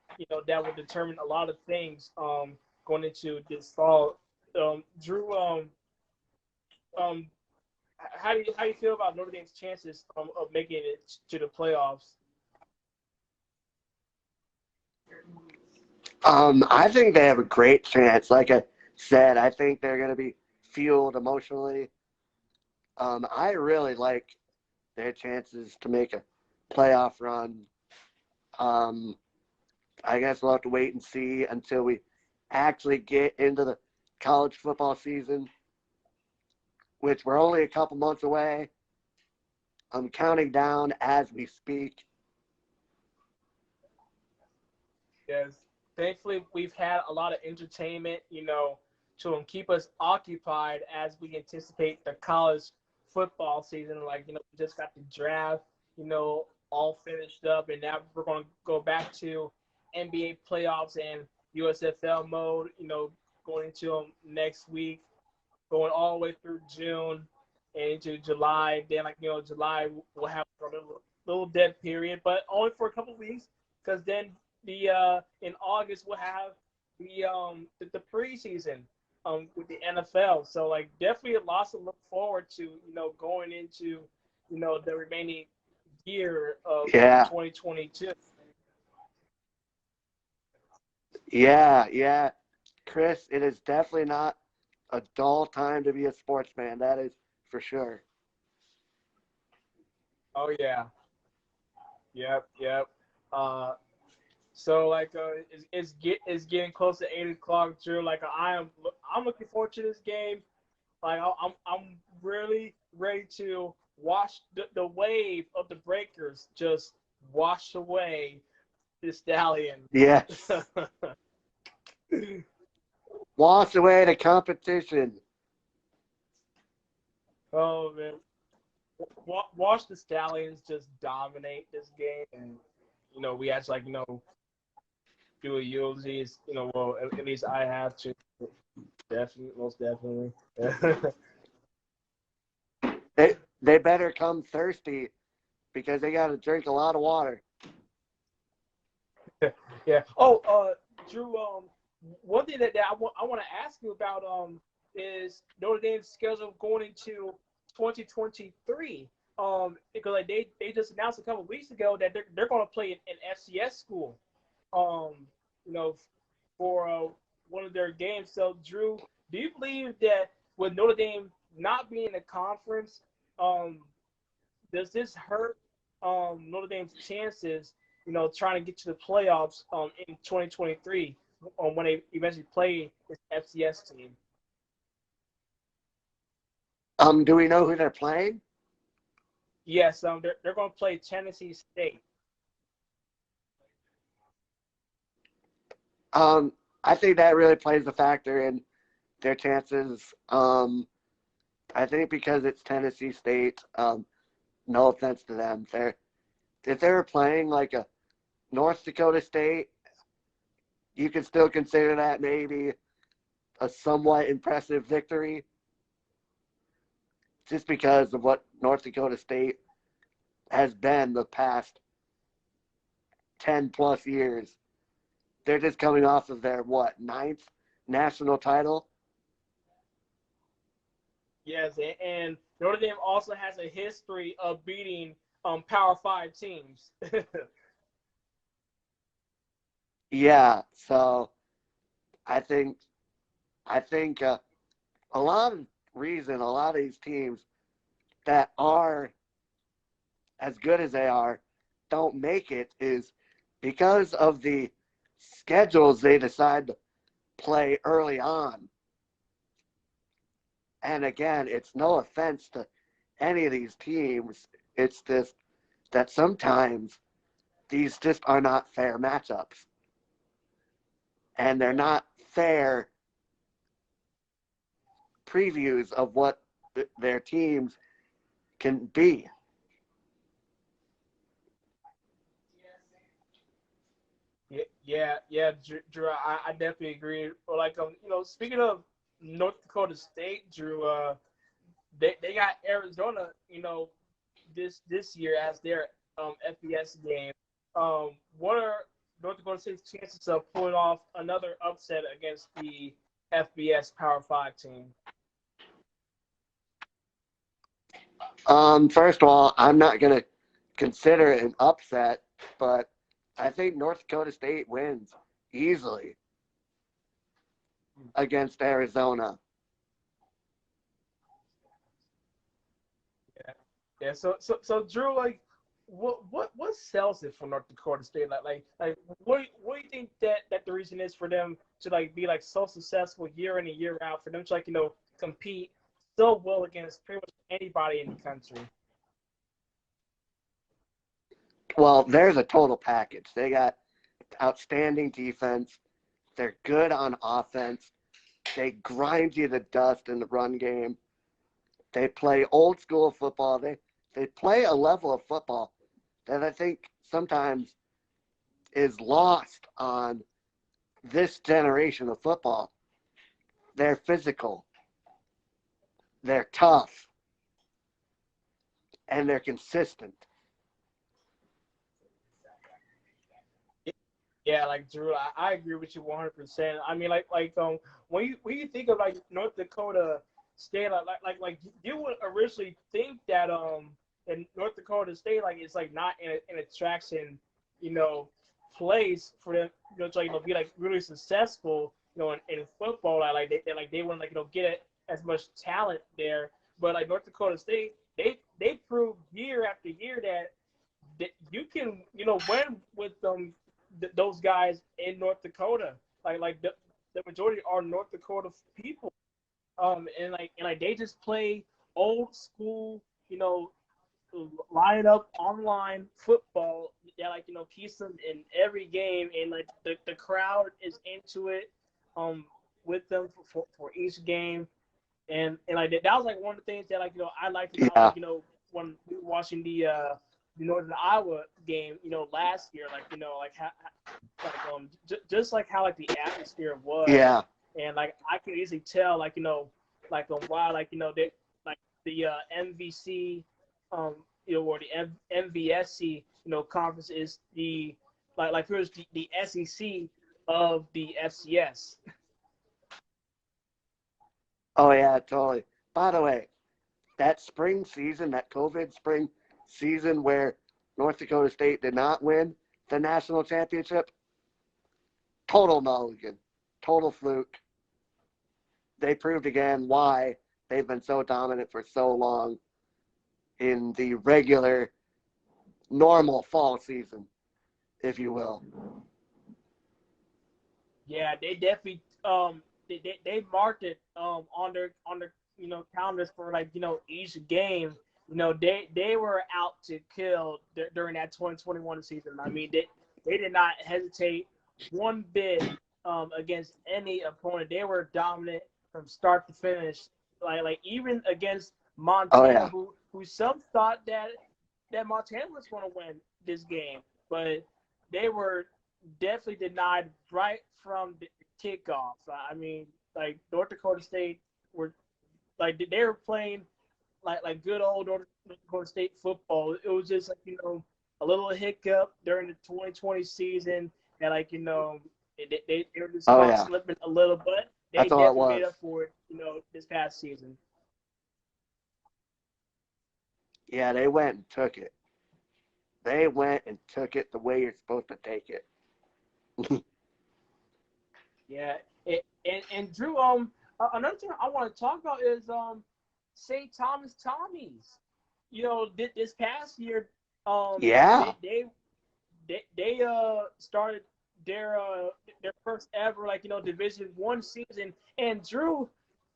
that will determine a lot of things going into this fall. Drew, um, how do you feel about Notre Dame's chances of making it to the playoffs?
I think they have a great chance. Like I said, I think they're going to be fueled emotionally. I really like their chances to make a playoff run. Um, I guess we'll have to wait and see until we actually get into the college football season, which we're only a couple months away. I'm counting down as we speak.
Yes. Thankfully, we've had a lot of entertainment, to keep us occupied as we anticipate the college football season. Like, we just got the draft, all finished up, and now we're going to go back to NBA playoffs and USFL mode. going into next week, going all the way through June and into July. Then, like, July we'll have a little dead period, but only for a couple of weeks, because then in August we'll have the preseason with the NFL. So, like, definitely lots to look forward to, going into the remaining year of
Yeah,
2022.
yeah. Chris, it is definitely not a dull time to be a sportsman. That is for sure.
Oh yeah, yep. Uh, so like it's getting close to 8 o'clock, Drew. Like I'm looking forward to this game. Like I'm really ready to watch the wave of the breakers just wash away the stallion.
Yes. Wash away the competition.
Oh man, watch the stallions just dominate this game, and we actually, like, do a eulogy. Well, at least I have to. Definitely, most definitely.
They better come thirsty because they got to drink a lot of water.
Yeah. Oh, Drew. One thing that I want to ask you about is Notre Dame's schedule going into 2023. Because, like, they just announced a couple of weeks ago that they're going to play an FCS school. Um, you know, for one of their games. So, Drew, do you believe that with Notre Dame not being in a conference, um, does this hurt Notre Dame's chances, trying to get to the playoffs in 2023 when they eventually play this FCS team?
Do we know who they're playing?
Yes, they're going to play Tennessee State.
I think that really plays a factor in their chances. I think because it's Tennessee State, no offense to them, if they were playing like a North Dakota State, you could still consider that maybe a somewhat impressive victory, just because of what North Dakota State has been the past 10 plus years. They're just coming off of their, ninth national title?
Yes, and Notre Dame also has a history of beating Power Five teams.
Yeah, so I think a lot of these teams that are as good as they are don't make it is because of the schedules they decide to play early on. And again, it's no offense to any of these teams. It's just that sometimes these just are not fair matchups. And they're not fair previews of what their teams can be.
Yeah, Drew. I definitely agree. Or, like, speaking of North Dakota State, Drew, they got Arizona, this year as their FBS game. What are North Dakota State's chances of pulling off another upset against the FBS Power Five team?
First of all, I'm not going to consider it an upset, but I think North Dakota State wins easily against Arizona.
Yeah. So Drew, like, what sells it for North Dakota State? Like what do you think that the reason is for them to, like, be, like, so successful year in and year out, for them to, like, compete so well against pretty much anybody in the country?
Well, there's a total package. They got outstanding defense. They're good on offense. They grind you to dust in the run game. They play old school football. They play a level of football that I think sometimes is lost on this generation of football. They're physical. They're tough. And they're consistent.
Yeah, like Drew, I agree with you 100%. I mean, when you think of like North Dakota State, like you would originally think that in North Dakota State like it's like not an attraction, you know, place for them, to like be like really successful, in football. They want to get as much talent there, but like North Dakota State, they prove year after year that you can win with them those guys in North Dakota. The majority are North Dakota people. And they just play old school, line up online football that keeps them in every game, and like the crowd is into it with them for each game. And like that was like one of the things that I liked about
Yeah.
when we were watching the Northern Iowa game last year, just like how like the atmosphere was.
Yeah.
And like I can easily tell why they like the MVC or the MVSC conference is the here's the SEC of the FCS.
Oh, yeah, totally. By the way, that spring season, that COVID spring season where North Dakota State did not win the national championship, total mulligan, total fluke. They proved again why they've been so dominant for so long in the regular, normal fall season, if you will.
Yeah, they definitely they marked it on their calendars for each game. They were out to kill during that 2021 season. I mean, they did not hesitate one bit against any opponent. They were dominant from start to finish. Even against
Oh,
Montana,
yeah.
who some thought that Montana was going to win this game, but they were definitely denied right from the kickoff. I mean, like North Dakota State were they were playing good old North Dakota State football. It was just a little hiccup during the 2020 season, and they were just
Oh,
caught
yeah.
slipping a little, but they
That's all it
definitely made
was.
up for it. This past season.
Yeah, they went and took it. They went and took it the way you're supposed to take it.
Yeah, and Drew, another thing I want to talk about is St. Thomas Tommies. This past year, um,
Yeah.
they started their first ever Division 1 season, and Drew,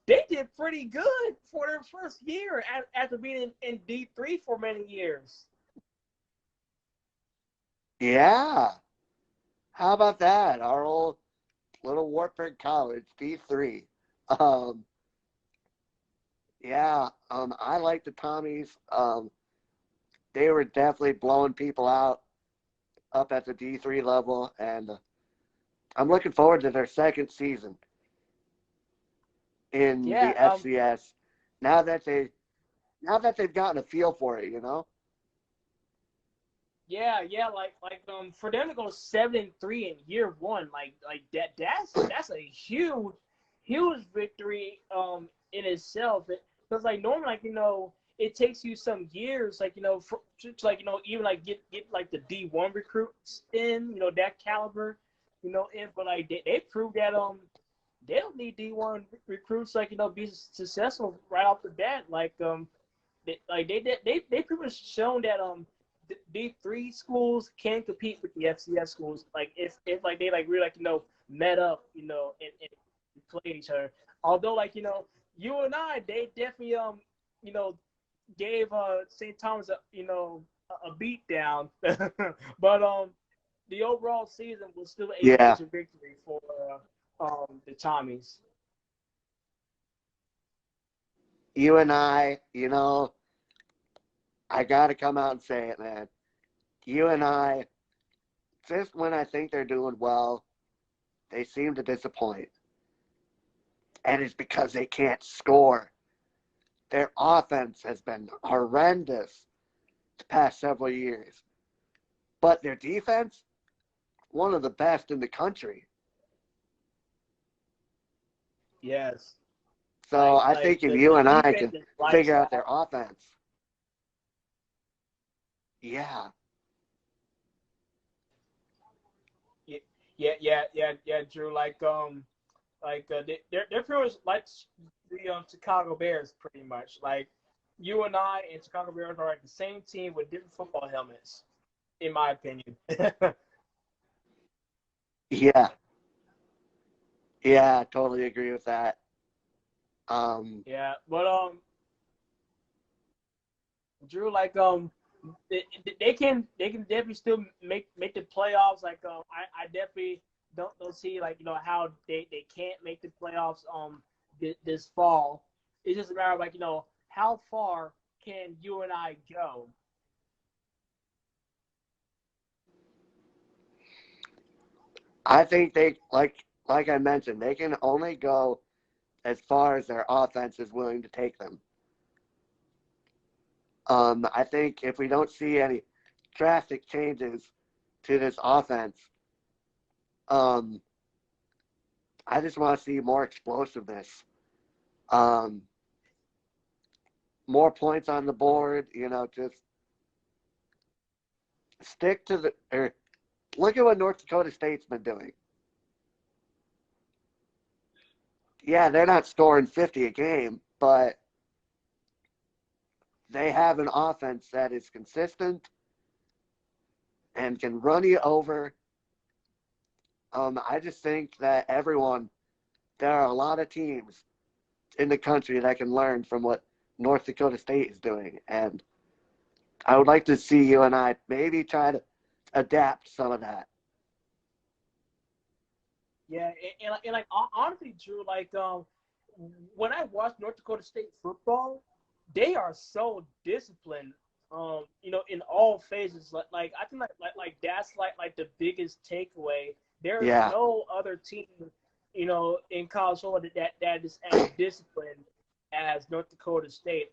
they did pretty good for their first year after being in D3 for many years.
Yeah. How about that? Our old little Wartburg College, D3. Um, yeah, I like the Tommies. They were definitely blowing people out up at the D3 level, and I'm looking forward to their second season in
Yeah,
the FCS. Now that they now that they've gotten a feel for it.
yeah, for them to go 7-3 in year one, that's a huge victory in itself. Because normally it takes you some years to even get the D1 recruits in that caliber in, but they proved that they don't need D1 recruits be successful right off the bat. They pretty much shown that D3 schools can compete with the FCS schools. If they really met up and played each other. Although you and I, they definitely you know gave St. Thomas a beat down, but the overall season was still a
Yeah,
major victory for the Tommies.
you and I got to come out and say it, man. You and I, just when I think they're doing well, they seem to disappoint. and it's because they can't score. Their offense has been horrendous the past several years, but their defense, one of the best in the country.
Yes.
So I think if you
The
and I
defense
can
is lights
figure out their
out.
offense, yeah,
Yeah, yeah, Drew. They're pretty much like the Chicago Bears, pretty much. Like you and I and Chicago Bears are like the same team with different football helmets, in my opinion.
yeah, yeah, I totally agree with that. Um,
Yeah, but Drew, they, they can definitely still make the playoffs. I definitely don't see how they can't make the playoffs this fall. It's just a matter of how far can you and I go?
I think like I mentioned, they can only go as far as their offense is willing to take them. I think if we don't see any drastic changes to this offense, um, I just want to see more explosiveness, um, more points on the board. Just stick to the. Or look at what North Dakota State's been doing. Yeah, they're not scoring 50 a game, but they have an offense that is consistent and can run you over. I just think that there are a lot of teams in the country that can learn from what North Dakota State is doing. And I would like to see you and I maybe try to adapt some of that.
Yeah, honestly, Drew, when I watch North Dakota State football, they are so disciplined. In all phases. I think that's like the biggest takeaway. There is
Yeah.
no other team, in college football that is as disciplined as North Dakota State.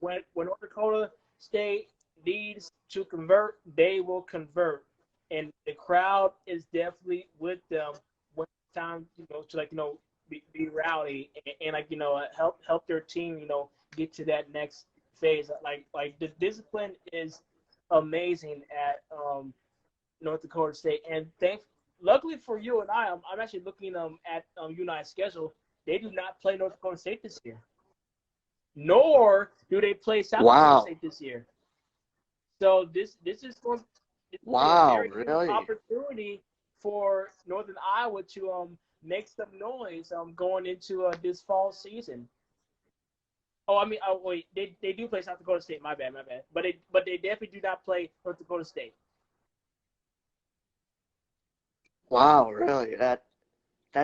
When North Dakota State needs to convert, they will convert, and the crowd is definitely with them when it's time to be rowdy and help their team get to that next phase. The discipline is amazing at North Dakota State, and luckily for you and I'm actually looking at you and I's schedule. They do not play North Dakota State this year, nor do they play South Dakota
Wow.
State this year. So this is a
Wow,
very good
really?
opportunity for Northern Iowa to make some noise going into this fall season. Oh, I mean, oh wait, they do play South Dakota State. My bad, my bad. But they definitely do not play North Dakota State.
Wow, really? That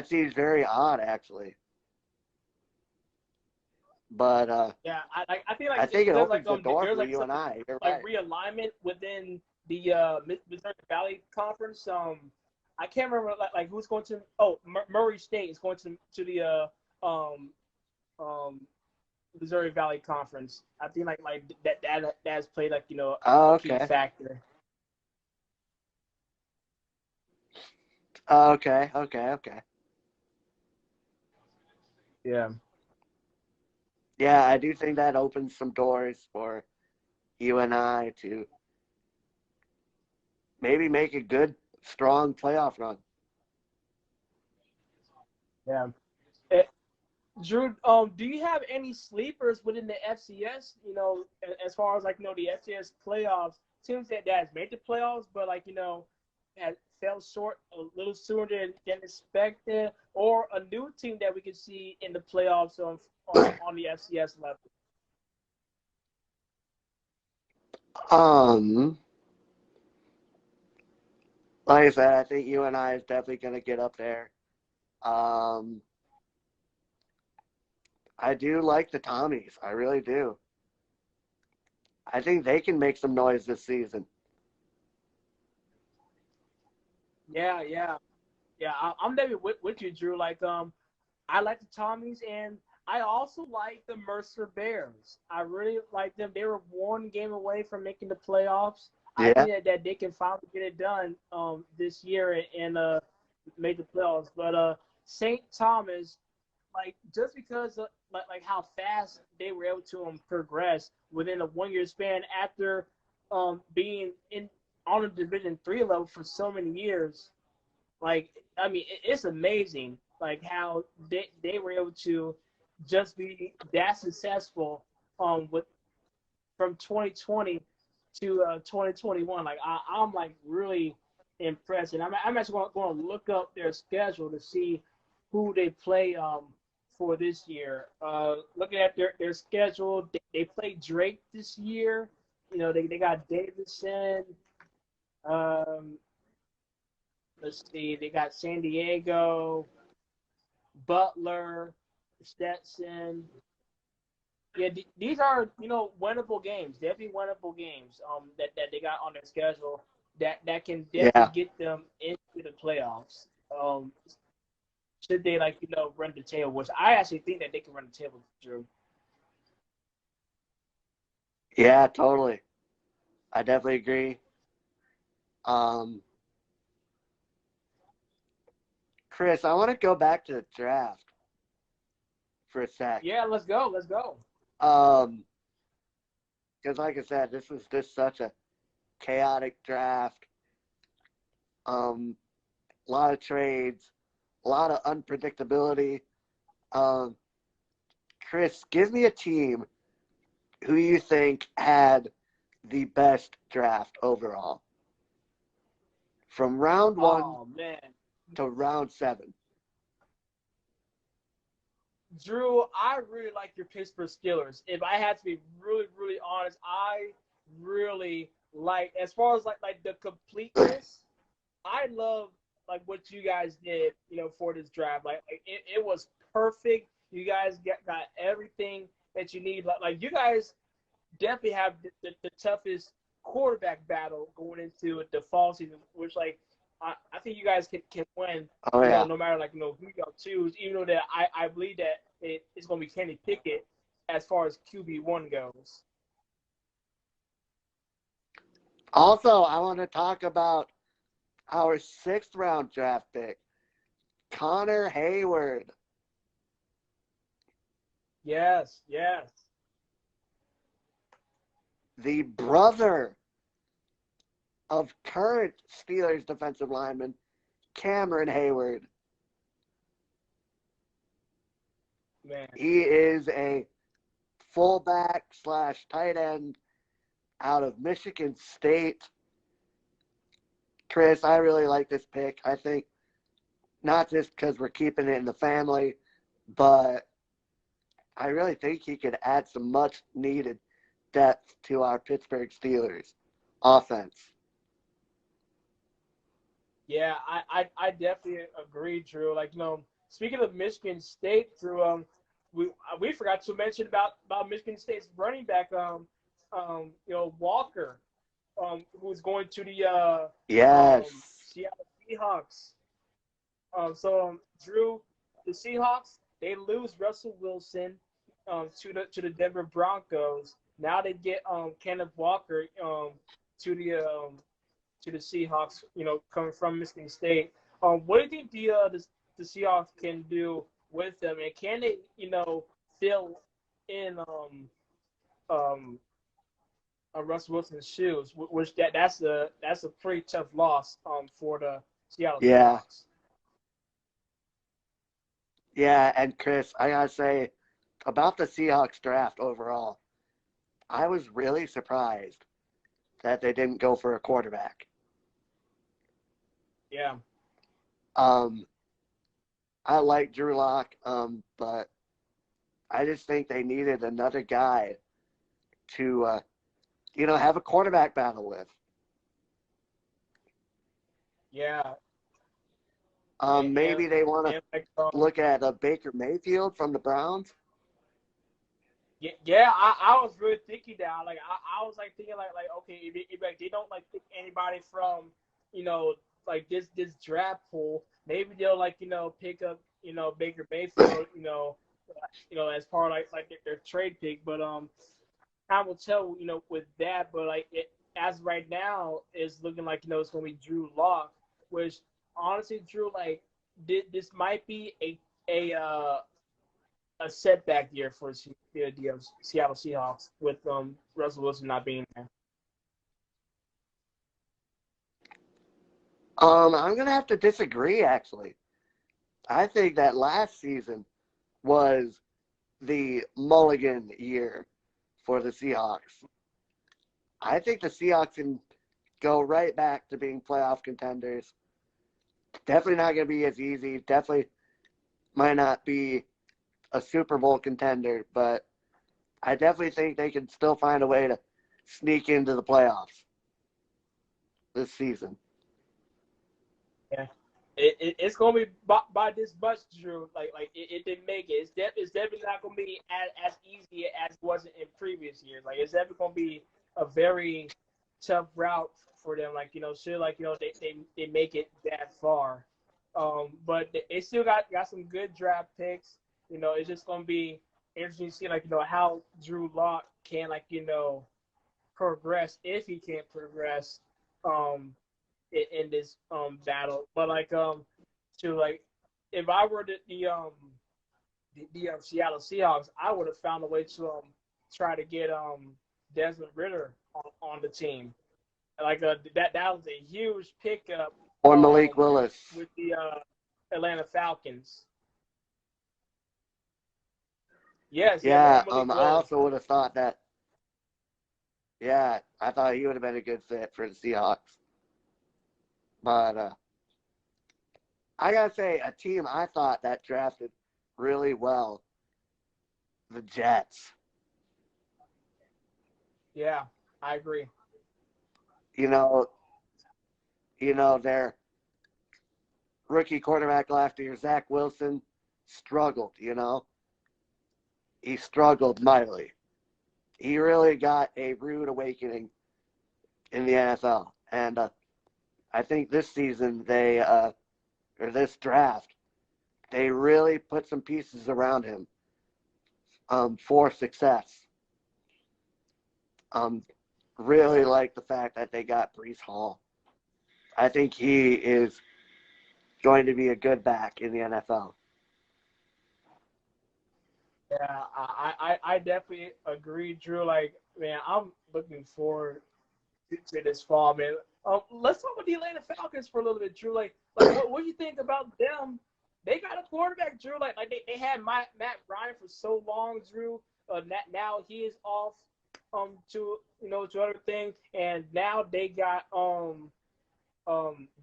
seems very odd, actually. But
Yeah, I think
I
just
think it
because
opens the door
there's
for
like
you
some
and I. You're
like
right.
realignment within the Missouri Valley Conference. I can't remember who's going to. Oh, Murray State is going to the um Missouri Valley Conference. I think that has played
Oh,
a key
okay.
factor.
Oh, okay. Okay. Okay.
Yeah.
Yeah, I do think that opens some doors for you and I to maybe make a good, strong playoff run.
Yeah. Drew, do you have any sleepers within the FCS? As far as the FCS playoffs, teams that has made the playoffs, but has fell short a little sooner than expected, or a new team that we could see in the playoffs on the FCS level.
Um, like I said, I think you and I is definitely going to get up there. Um, I do like the Tommies. I really do. I think they can make some noise this season.
Yeah, yeah, yeah. I'm definitely with you, Drew. I like the Tommies, and I also like the Mercer Bears. I really like them. They were one game away from making the playoffs. I
Yeah,
think that they can finally get it done this year and make the playoffs. But St. Thomas, like just because of, like how fast they were able to progress within a 1 year span after being in on the Division 3 level for so many years. Like, I mean, it's amazing, like how they were able to just be that successful with from 2020 to 2021. Like, I'm like really impressed, and I'm actually going to look up their schedule to see who they play for this year. Looking at their schedule, they play Drake this year. You know, they got Davidson. Um, let's see, they got San Diego, Butler, Stetson. Yeah, these are winnable games. Definitely winnable games. That they got on their schedule that can definitely
yeah,
get them into the playoffs. Should they run the table? Which I actually think that they can run the table, Drew.
yeah, totally. I definitely agree. Um, Chris, I want to go back to the draft for a sec.
Yeah, let's go. Let's go.
Um, because like I said, this was just such a chaotic draft. A lot of trades, a lot of unpredictability. Um, Chris, give me a team who you think had the best draft overall from round one
Oh man,
to round seven.
Drew, I really like your Pittsburgh Steelers. If I had to be really, really honest, I really like as far as like the completeness. I love like what you guys did, for this draft. Like it was perfect. You guys got everything that you need. Like you guys definitely have the toughest quarterback battle going into the fall season, which I think you guys can win.
Oh yeah.
No matter who y'all choose. Even though that I believe that it's going to be Kenny Pickett as far as QB1 goes.
Also, I want to talk about our sixth round draft pick, Connor Hayward,
Yes, yes.
the brother of current Steelers defensive lineman Cameron Hayward.
Man.
He is a fullback slash tight end out of Michigan State. Chris, I really like this pick. I think not just because we're keeping it in the family, but I really think he could add some much needed depth to our Pittsburgh Steelers offense.
Yeah, I definitely agree, Drew. Like, speaking of Michigan State, Drew, we forgot to mention about Michigan State's running back, Walker, who's going to the
Yes.
Seattle Seahawks. Drew, the Seahawks, they lose Russell Wilson to the Denver Broncos. Now they get Kenneth Walker to the Seahawks, coming from Michigan State. What do you think the Seahawks can do with them, and can they, fill in um, Russell Wilson's shoes? Which that's a pretty tough loss for the Seattle
Yeah.
Seahawks.
Yeah. And Chris, I got to say about the Seahawks draft overall, I was really surprised that they didn't go for a quarterback.
Yeah.
Um, I like Drew Lock, but I just think they needed another guy to, have a quarterback battle with.
Yeah.
Maybe they want to
And like,
look at Baker Mayfield from the Browns.
yeah, I was really thinking that. Like, I was like thinking like okay, if like they don't like pick anybody from, you know, like this draft pool, maybe they'll pick up Baker Mayfield, as part of like their trade pick. But time will tell, with that. But like as right now, it's looking like it's going to be Drew Lock, which honestly, Drew, like this might be a setback year for the Seattle Seahawks with Russell Wilson not being there.
I'm gonna have to disagree. Actually, I think that last season was the mulligan year for the Seahawks. I think the Seahawks can go right back to being playoff contenders. Definitely not going to be as easy. Definitely might not be a Super Bowl contender, but I definitely think they can still find a way to sneak into the playoffs this season.
Yeah, it's gonna be by this much, Drew. Like it didn't make it. It's definitely not gonna be as easy as it was in previous years. Like it's definitely gonna be a very tough route for them. Like shit. Like they make it that far. But they still got some good draft picks. It's just gonna be interesting to see like how Drew Lock can progress if he can't progress. Um, in this battle. But like to like if I were the Seattle Seahawks, I would have found a way to try to get Desmond Ritter on the team. Like that was a huge pickup
Or Malik Willis.
with the Atlanta Falcons. Yes,
Yeah,
Malik
I
Willis.
also would have thought that. Yeah, I thought he would have been a good fit for the Seahawks. But I gotta say, a team I thought that drafted really well, the Jets.
Yeah, I agree.
You know, their rookie quarterback last year, Zach Wilson, struggled. He struggled mightily. He really got a rude awakening in the NFL, and I think this season or this draft, they really put some pieces around him for success. Um, really like the fact that they got Brees Hall. I think he is going to be a good back in the NFL.
Yeah, I definitely agree, Drew. Like, man, I'm looking forward to this fall, man. Let's talk about the Atlanta Falcons for a little bit, Drew. Like what do you think about them? They got a quarterback, Drew. Like they had Matt Ryan for so long, Drew. Now he is off to other things, and now they got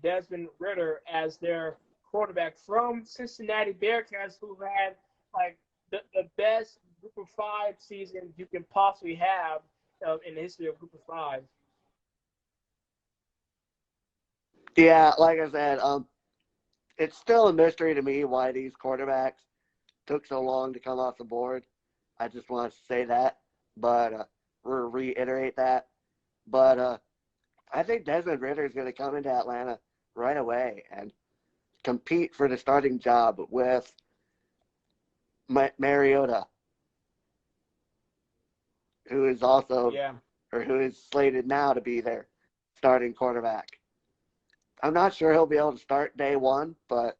Desmond Ritter as their quarterback from Cincinnati Bearcats, who had like the best Group of Five season you can possibly have in the history of Group of Five.
Yeah, like I said, it's still a mystery to me why these quarterbacks took so long to come off the board. I just want to say that, but reiterate that. But I think Desmond Ritter is going to come into Atlanta right away and compete for the starting job with Mariota, who is also
Yeah.
or who is slated now to be their starting quarterback. I'm not sure he'll be able to start day one, but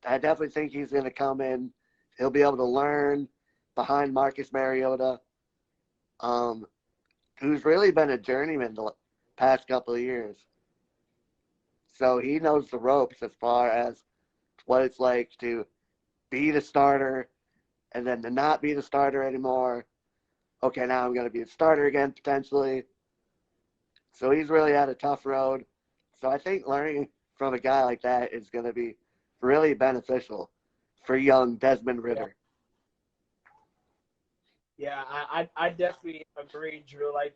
I definitely think he's going to come in. He'll be able to learn behind Marcus Mariota, who's really been a journeyman the past couple of years. So he knows the ropes as far as what it's like to be the starter and then to not be the starter anymore. Okay, now I'm going to be the starter again potentially. So he's really had a tough road. So I think learning from a guy like that is going to be really beneficial for young Desmond
Yeah.
Ritter.
Yeah, I definitely agree, Drew. Like,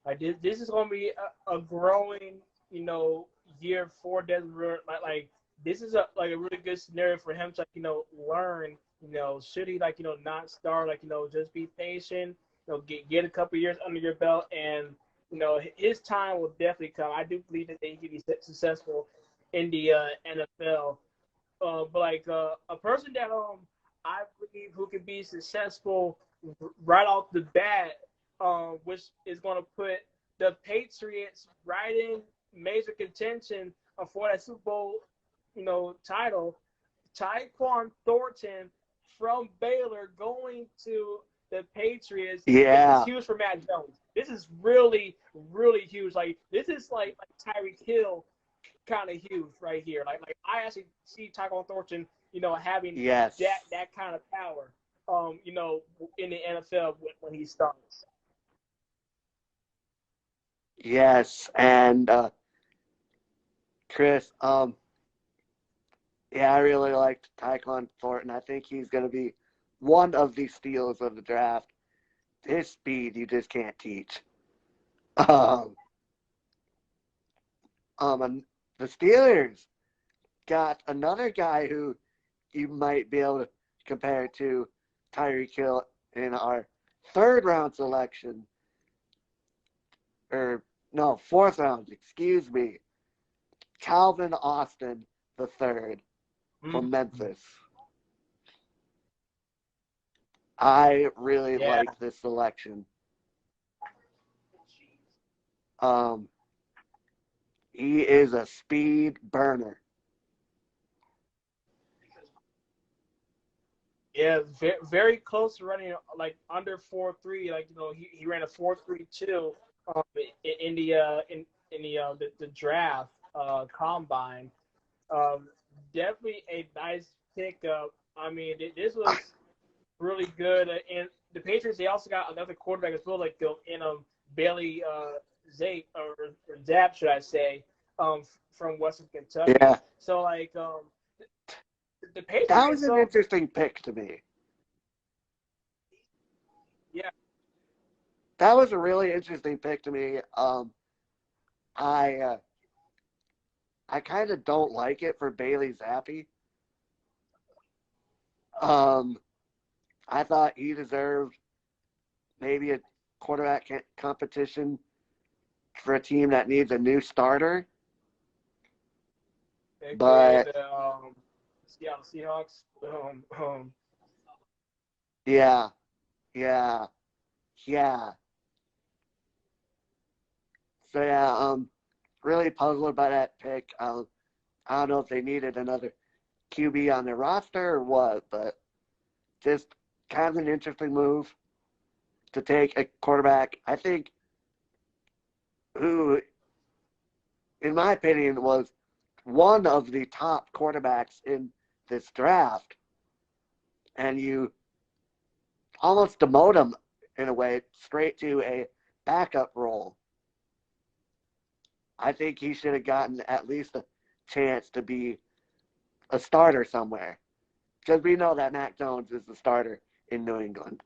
like this is gonna be a growing, year for Desmond Ritter. Like this is a really good scenario for him to learn. Should he not start, just be patient, get a couple years under your belt, and his time will definitely come. I do believe that he can be successful in the NFL. but like a person that I believe who can be successful right off the bat, which is going to put the Patriots right in major contention for that Super Bowl, title. Tyquan Thornton from Baylor going to the Patriots. This is
Yeah.
huge for Matt Jones. This is really, really huge. Like this is like Tyreek Hill kind of huge right here. Like I actually see Tyquan Thornton, having
Yes.
that kind of power, in the NFL when he starts.
Yes. And Chris, yeah, I really liked Tyquan Thornton. I think he's going to be one of the steals of the draft. His speed, you just can't teach. Um, and the Steelers got another guy who you might be able to compare to Tyreek Hill in our third round selection, or no, fourth round, excuse me. Calvin Austin the third from
Mm-hmm.
Memphis. I really
Yeah,
like this selection. Um, he is a speed burner.
yeah, very, very close to running like under 4.3. Like he ran a 4.32 in the the draft combine. Um, Definitely a nice pickup. I mean, this was really good. And the Patriots, they also got another quarterback as well, like in Bailey Zape or Zap, should I say, from Western Kentucky.
Yeah,
So like the
that was
Patriots,
an interesting pick to me.
yeah,
That was a really interesting pick to me. I I kind of don't like it for Bailey Zappi. Um, I thought he deserved maybe a quarterback competition for a team that needs a new starter.
aka
But
the Seattle Seahawks.
yeah, yeah, yeah. So yeah, really puzzled by that pick. I don't know if they needed another QB on their roster or what, but just kind of an interesting move to take a quarterback. I think who, in my opinion, was one of the top quarterbacks in this draft, and you almost demote him in a way straight to a backup role. I think he should have gotten at least a chance to be a starter somewhere. Because we know that Mac Jones is the starter in New England.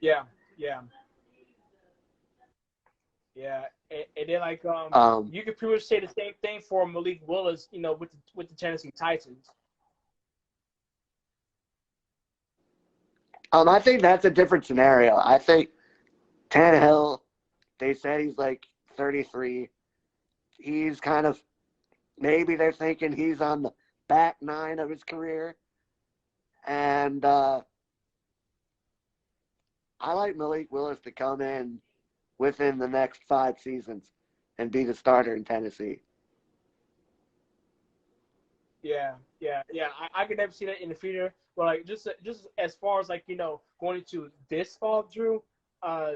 Yeah, yeah, yeah. And then like
Um,
you could pretty much say the same thing for Malik Willis, with the Tennessee Titans.
I think that's a different scenario. I think Tannehill, they said he's like 33. He's kind of, maybe they're thinking he's on the back nine of his career. And I like Malik Willis to come in within the next 5 seasons and be the starter in Tennessee.
Yeah, yeah, yeah. I could never see that in the future. But like just as far as like going into this fall, Drew, uh,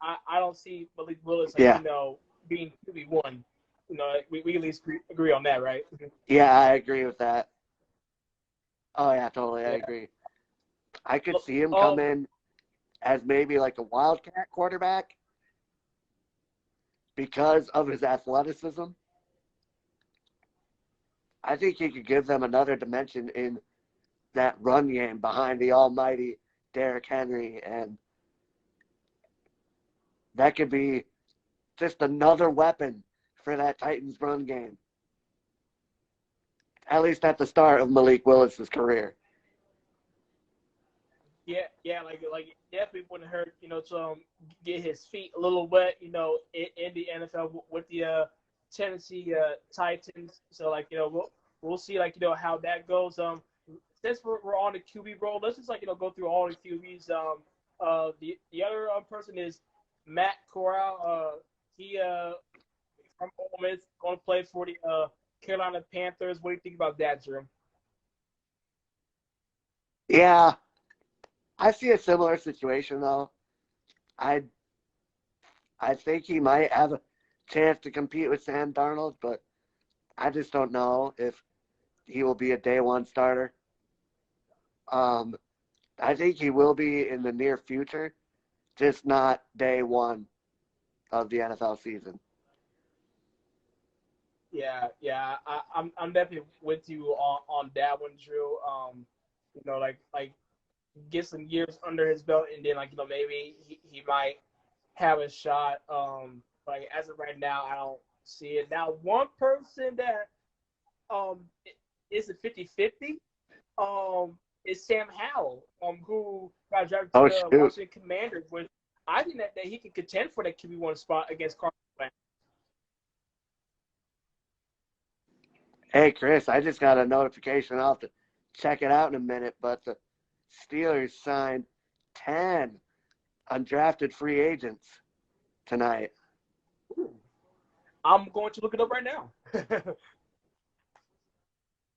I don't see Malik Willis like
Yeah.
being QB1. We at least agree on that, right?
Yeah, I agree with that. Oh, yeah, totally. I
Yeah.
agree. I could
Oh,
see him come
oh,
in as maybe like a wildcat quarterback because of his athleticism. I think he could give them another dimension in that run game behind the almighty Derrick Henry. And that could be just another weapon for that Titans run game, at least at the start of Malik Willis's career.
yeah, yeah. Like it definitely wouldn't hurt, to get his feet a little wet, in the NFL with the Tennessee Titans. So like, we'll see like how that goes. Since we're on the QB roll, let's just like go through all the QBs. The other person is Matt Corral. He from Ole Miss, going to play for the Carolina Panthers. What do you think about that, Drew?
Yeah, I see a similar situation though. I I think he might have a chance to compete with Sam Darnold, but I just don't know if he will be a day one starter. Um, I think he will be in the near future, just not day one of the NFL season.
Yeah, I'm definitely with you on that one, Drew. Like get some years under his belt, and then maybe he might have a shot. Like as of right now, I don't see it. Now, one person that um is a 50-50 is Sam Howell, who got drafted to
Oh
the
shoot!
Washington Commanders, which I think that he can contend for that QB1 spot against Carson Wentz.
Hey Chris, I just got a notification. I'll have to check it out in a minute, but the Steelers signed 10 undrafted free agents tonight.
I'm going to look it up right now.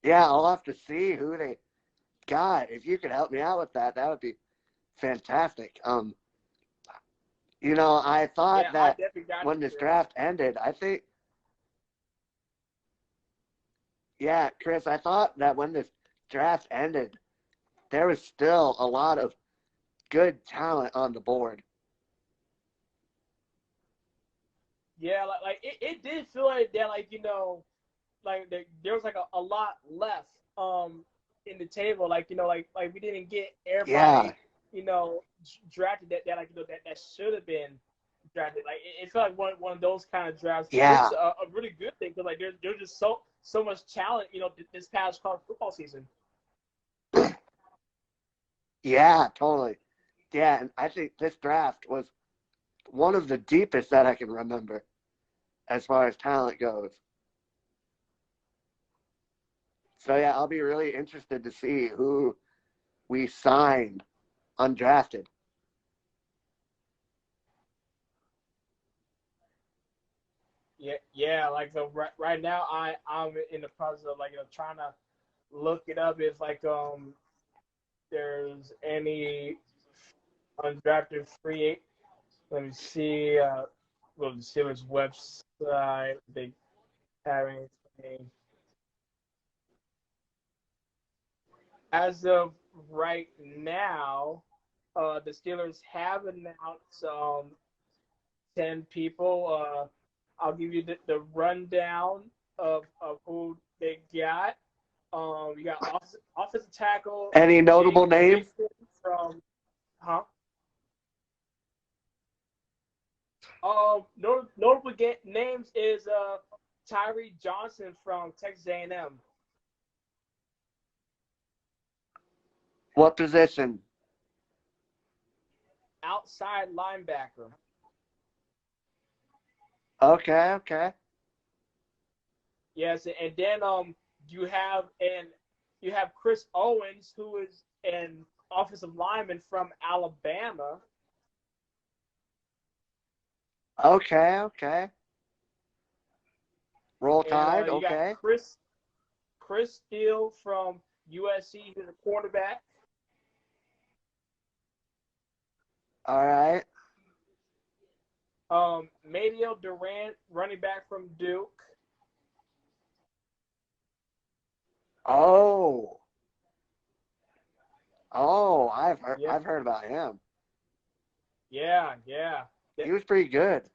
Yeah, I'll have to see who they got. If you could help me out with that, that would be fantastic. I thought
Yeah, I
that
definitely got
when
you,
this
Chris.
draft ended, yeah, Chris, I thought that when this draft ended, there was still a lot of good talent on the board.
Yeah, it did feel like that, like there was like a lot left in the table. Like we didn't get
Yeah,
everybody drafted that should have been drafted. Like it felt like one of those kind of drafts, which
yeah,
is a really good thing because like there's just so much talent this past college football season.
yeah, totally. Yeah, and I think this draft was one of the deepest that I can remember as far as talent goes. So yeah, I'll be really interested to see who we signed undrafted.
Yeah. Like so right now, I'm in the process of trying to look it up if there's any undrafted free. Let me see. Well, the Steelers website they have anything as of right now. The Steelers have announced 10 people. I'll give you the rundown of who they got. You got offensive tackle
Any
Jake
notable names?
Griffin from huh? Notable names is Tyree Johnson from Texas A&M.
What position?
Outside linebacker.
Okay, okay.
Yes, and then you have and you have Chris Owens, who is an offensive lineman from Alabama.
Okay, okay. Roll
And
Tide,
you got
okay.
Chris Steele from USC, who's a quarterback.
All right.
Mario Durant, running back from Duke.
Oh. Oh,
Yeah,
I've heard about him.
yeah.
He was pretty good.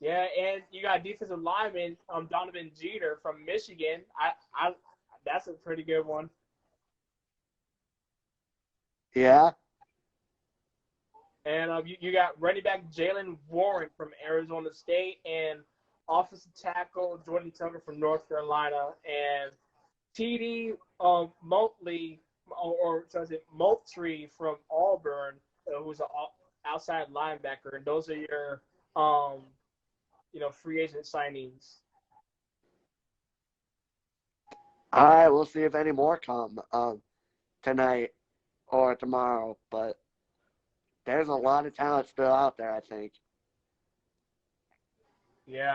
Yeah, and you got defensive lineman Donovan Jeter from Michigan. I that's a pretty good one.
Yeah.
And you got running back Jalen Warren from Arizona State and offensive tackle Jordan Tucker from North Carolina and TD Motley or sorry, Moultrie from Auburn, who's an outside linebacker. And those are your free agent signees.
All right, we'll see if any more come tonight or tomorrow. But there's a lot of talent still out there, I think.
Yeah.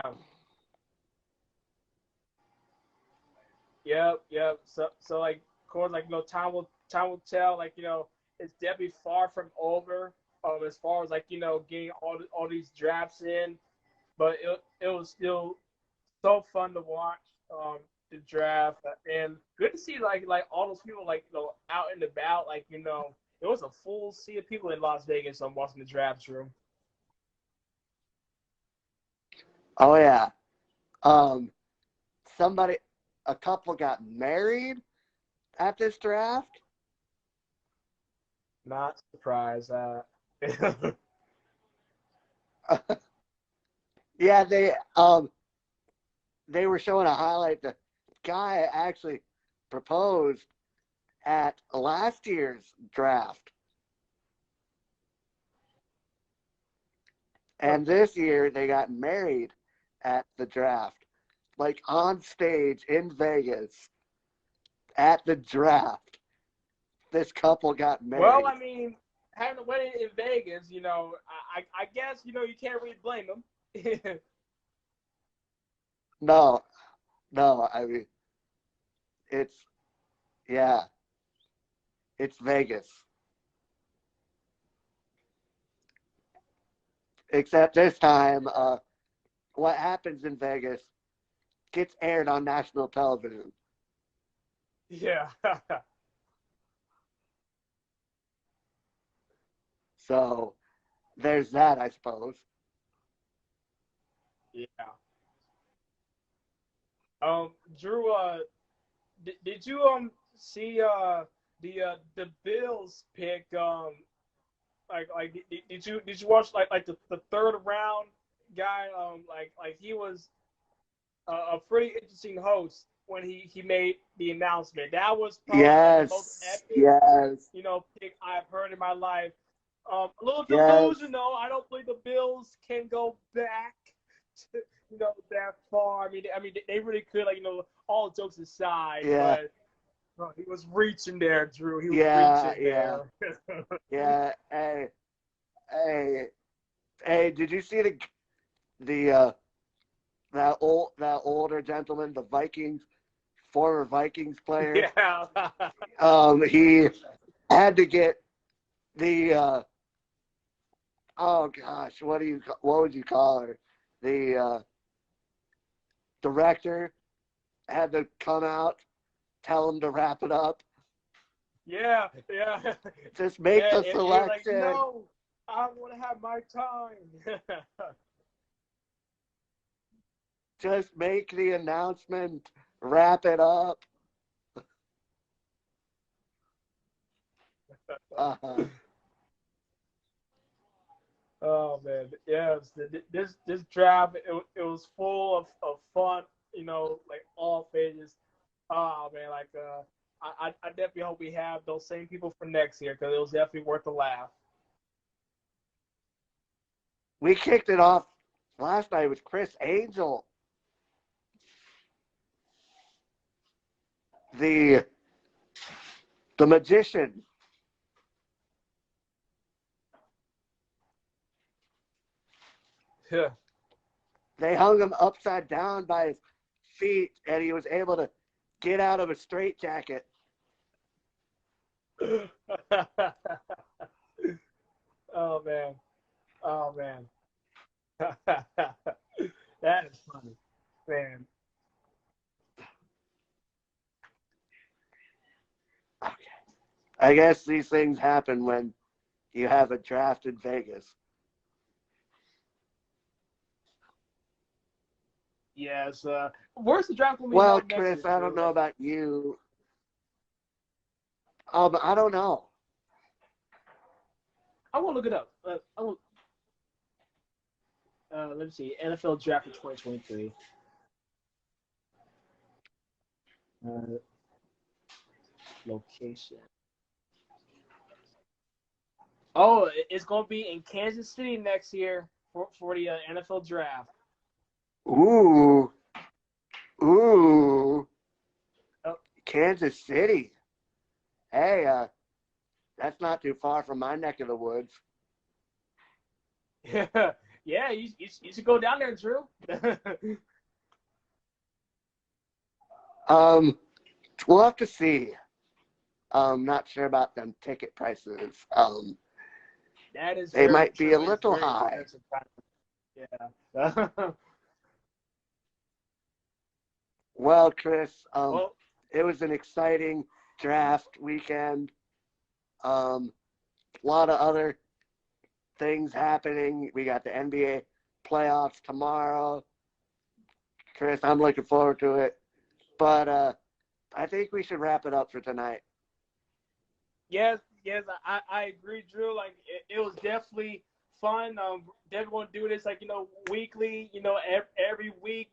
Yep, yep. So like, of course, like time will tell. Like it's definitely far from over. As far as like getting all these drafts in, but it was still so fun to watch the draft and good to see like all those people like out and about. Like it was a full sea of people in Las Vegas watching the draft room.
Oh yeah. Um, somebody, a couple got married at this draft.
Not surprised.
Yeah, they were showing a highlight. The guy actually proposed at last year's draft, and this year they got married at the draft, like on stage in Vegas at the draft. This couple got
Well,
married.
I mean, having a wedding in Vegas, I guess you can't really blame them.
No, no, I mean it's yeah, it's Vegas. Except this time, what happens in Vegas gets aired on national television.
Yeah.
So there's that, I suppose.
Yeah. Drew, did you see the Bills pick did you watch like the third round guy like he was a pretty interesting host when he made the announcement. That was probably like the most
Yes,
epic
yes,
pick I've heard in my life. A little
yes,
delusional. I don't believe the Bills can go back to, that far. I mean, they really could, like, all jokes aside,
yeah,
but he was reaching there, Drew. He was
yeah,
reaching
yeah,
there.
yeah. Hey, hey, hey! Did you see the that older gentleman, the Vikings former Vikings player?
Yeah.
He had to get the oh gosh, what would you call her? The director had to come out, tell him to wrap it up.
Yeah, yeah.
Just make
Yeah,
the
it was like,
selection.
no, I want to have my time.
Just make the announcement. Wrap it up. Uh,
Oh man, yes. This draft it was full of fun. Like all phases. Oh man, like I definitely hope we have those same people for next year because it was definitely worth a laugh.
we kicked it off last night with Chris Angel, the the magician.
Yeah.
They hung him upside down by his feet, and he was able to get out of a straitjacket.
Oh man. Oh man. That is funny, man.
I guess these things happen when you have a draft in Vegas.
Yes. Where's the draft going to be
Well,
held next year,
Chris, I don't
Drew?
know about you. I don't know.
I want to look it up. Let me see. NFL draft in 2023. Uh, Location. Oh, it's going to be in Kansas City next year for the NFL draft.
Ooh, ooh. Kansas City. Hey, that's not too far from my neck of the woods.
Yeah, yeah, you should go down there, Drew.
Um, we'll have to see. Not sure about them ticket prices.
That is
They
very
might be a
true. It's
little
very
high.
expensive. Yeah.
Well, Chris,
Well,
it was an exciting draft weekend. A lot of other things happening. We got the NBA playoffs tomorrow. Chris, I'm looking forward to it. But I think we should wrap it up for tonight.
yes, yes, I agree, Drew. Like it was definitely fun. Definitely want to do this like weekly. Every week.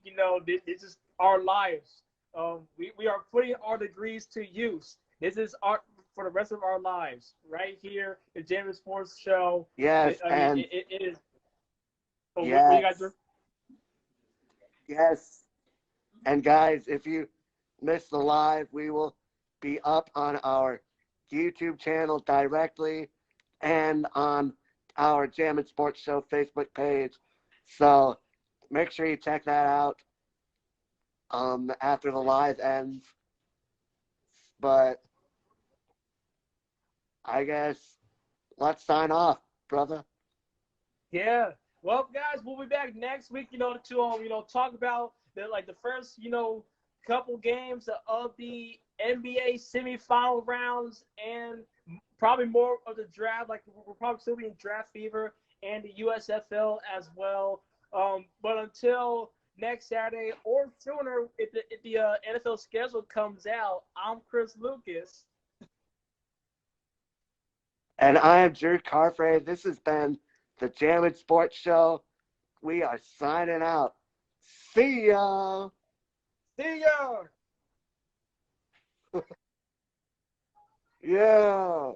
This is our lives. We are putting our degrees to use. This is our for the rest of our lives, right here, the Jammin Sports Show.
Yes,
It is. Oh, what you got, Drew?
yes, yes. And guys, if you missed the live, we will be up on our YouTube channel directly and on our Jammin Sports Show Facebook page. So make sure you check that out after the live ends. But I guess let's sign off, brother.
Yeah. Well, guys, we'll be back next week. To talk about the first couple games of the NBA semifinal rounds and probably more of the draft. Like we're probably still be in draft fever and the USFL as well. But until next Saturday or sooner, if the NFL schedule comes out, I'm Chris Lucas.
And I am Drew Carfrey. This has been the Jammin Sports Show. We are signing out. See ya.
See ya.
Yeah.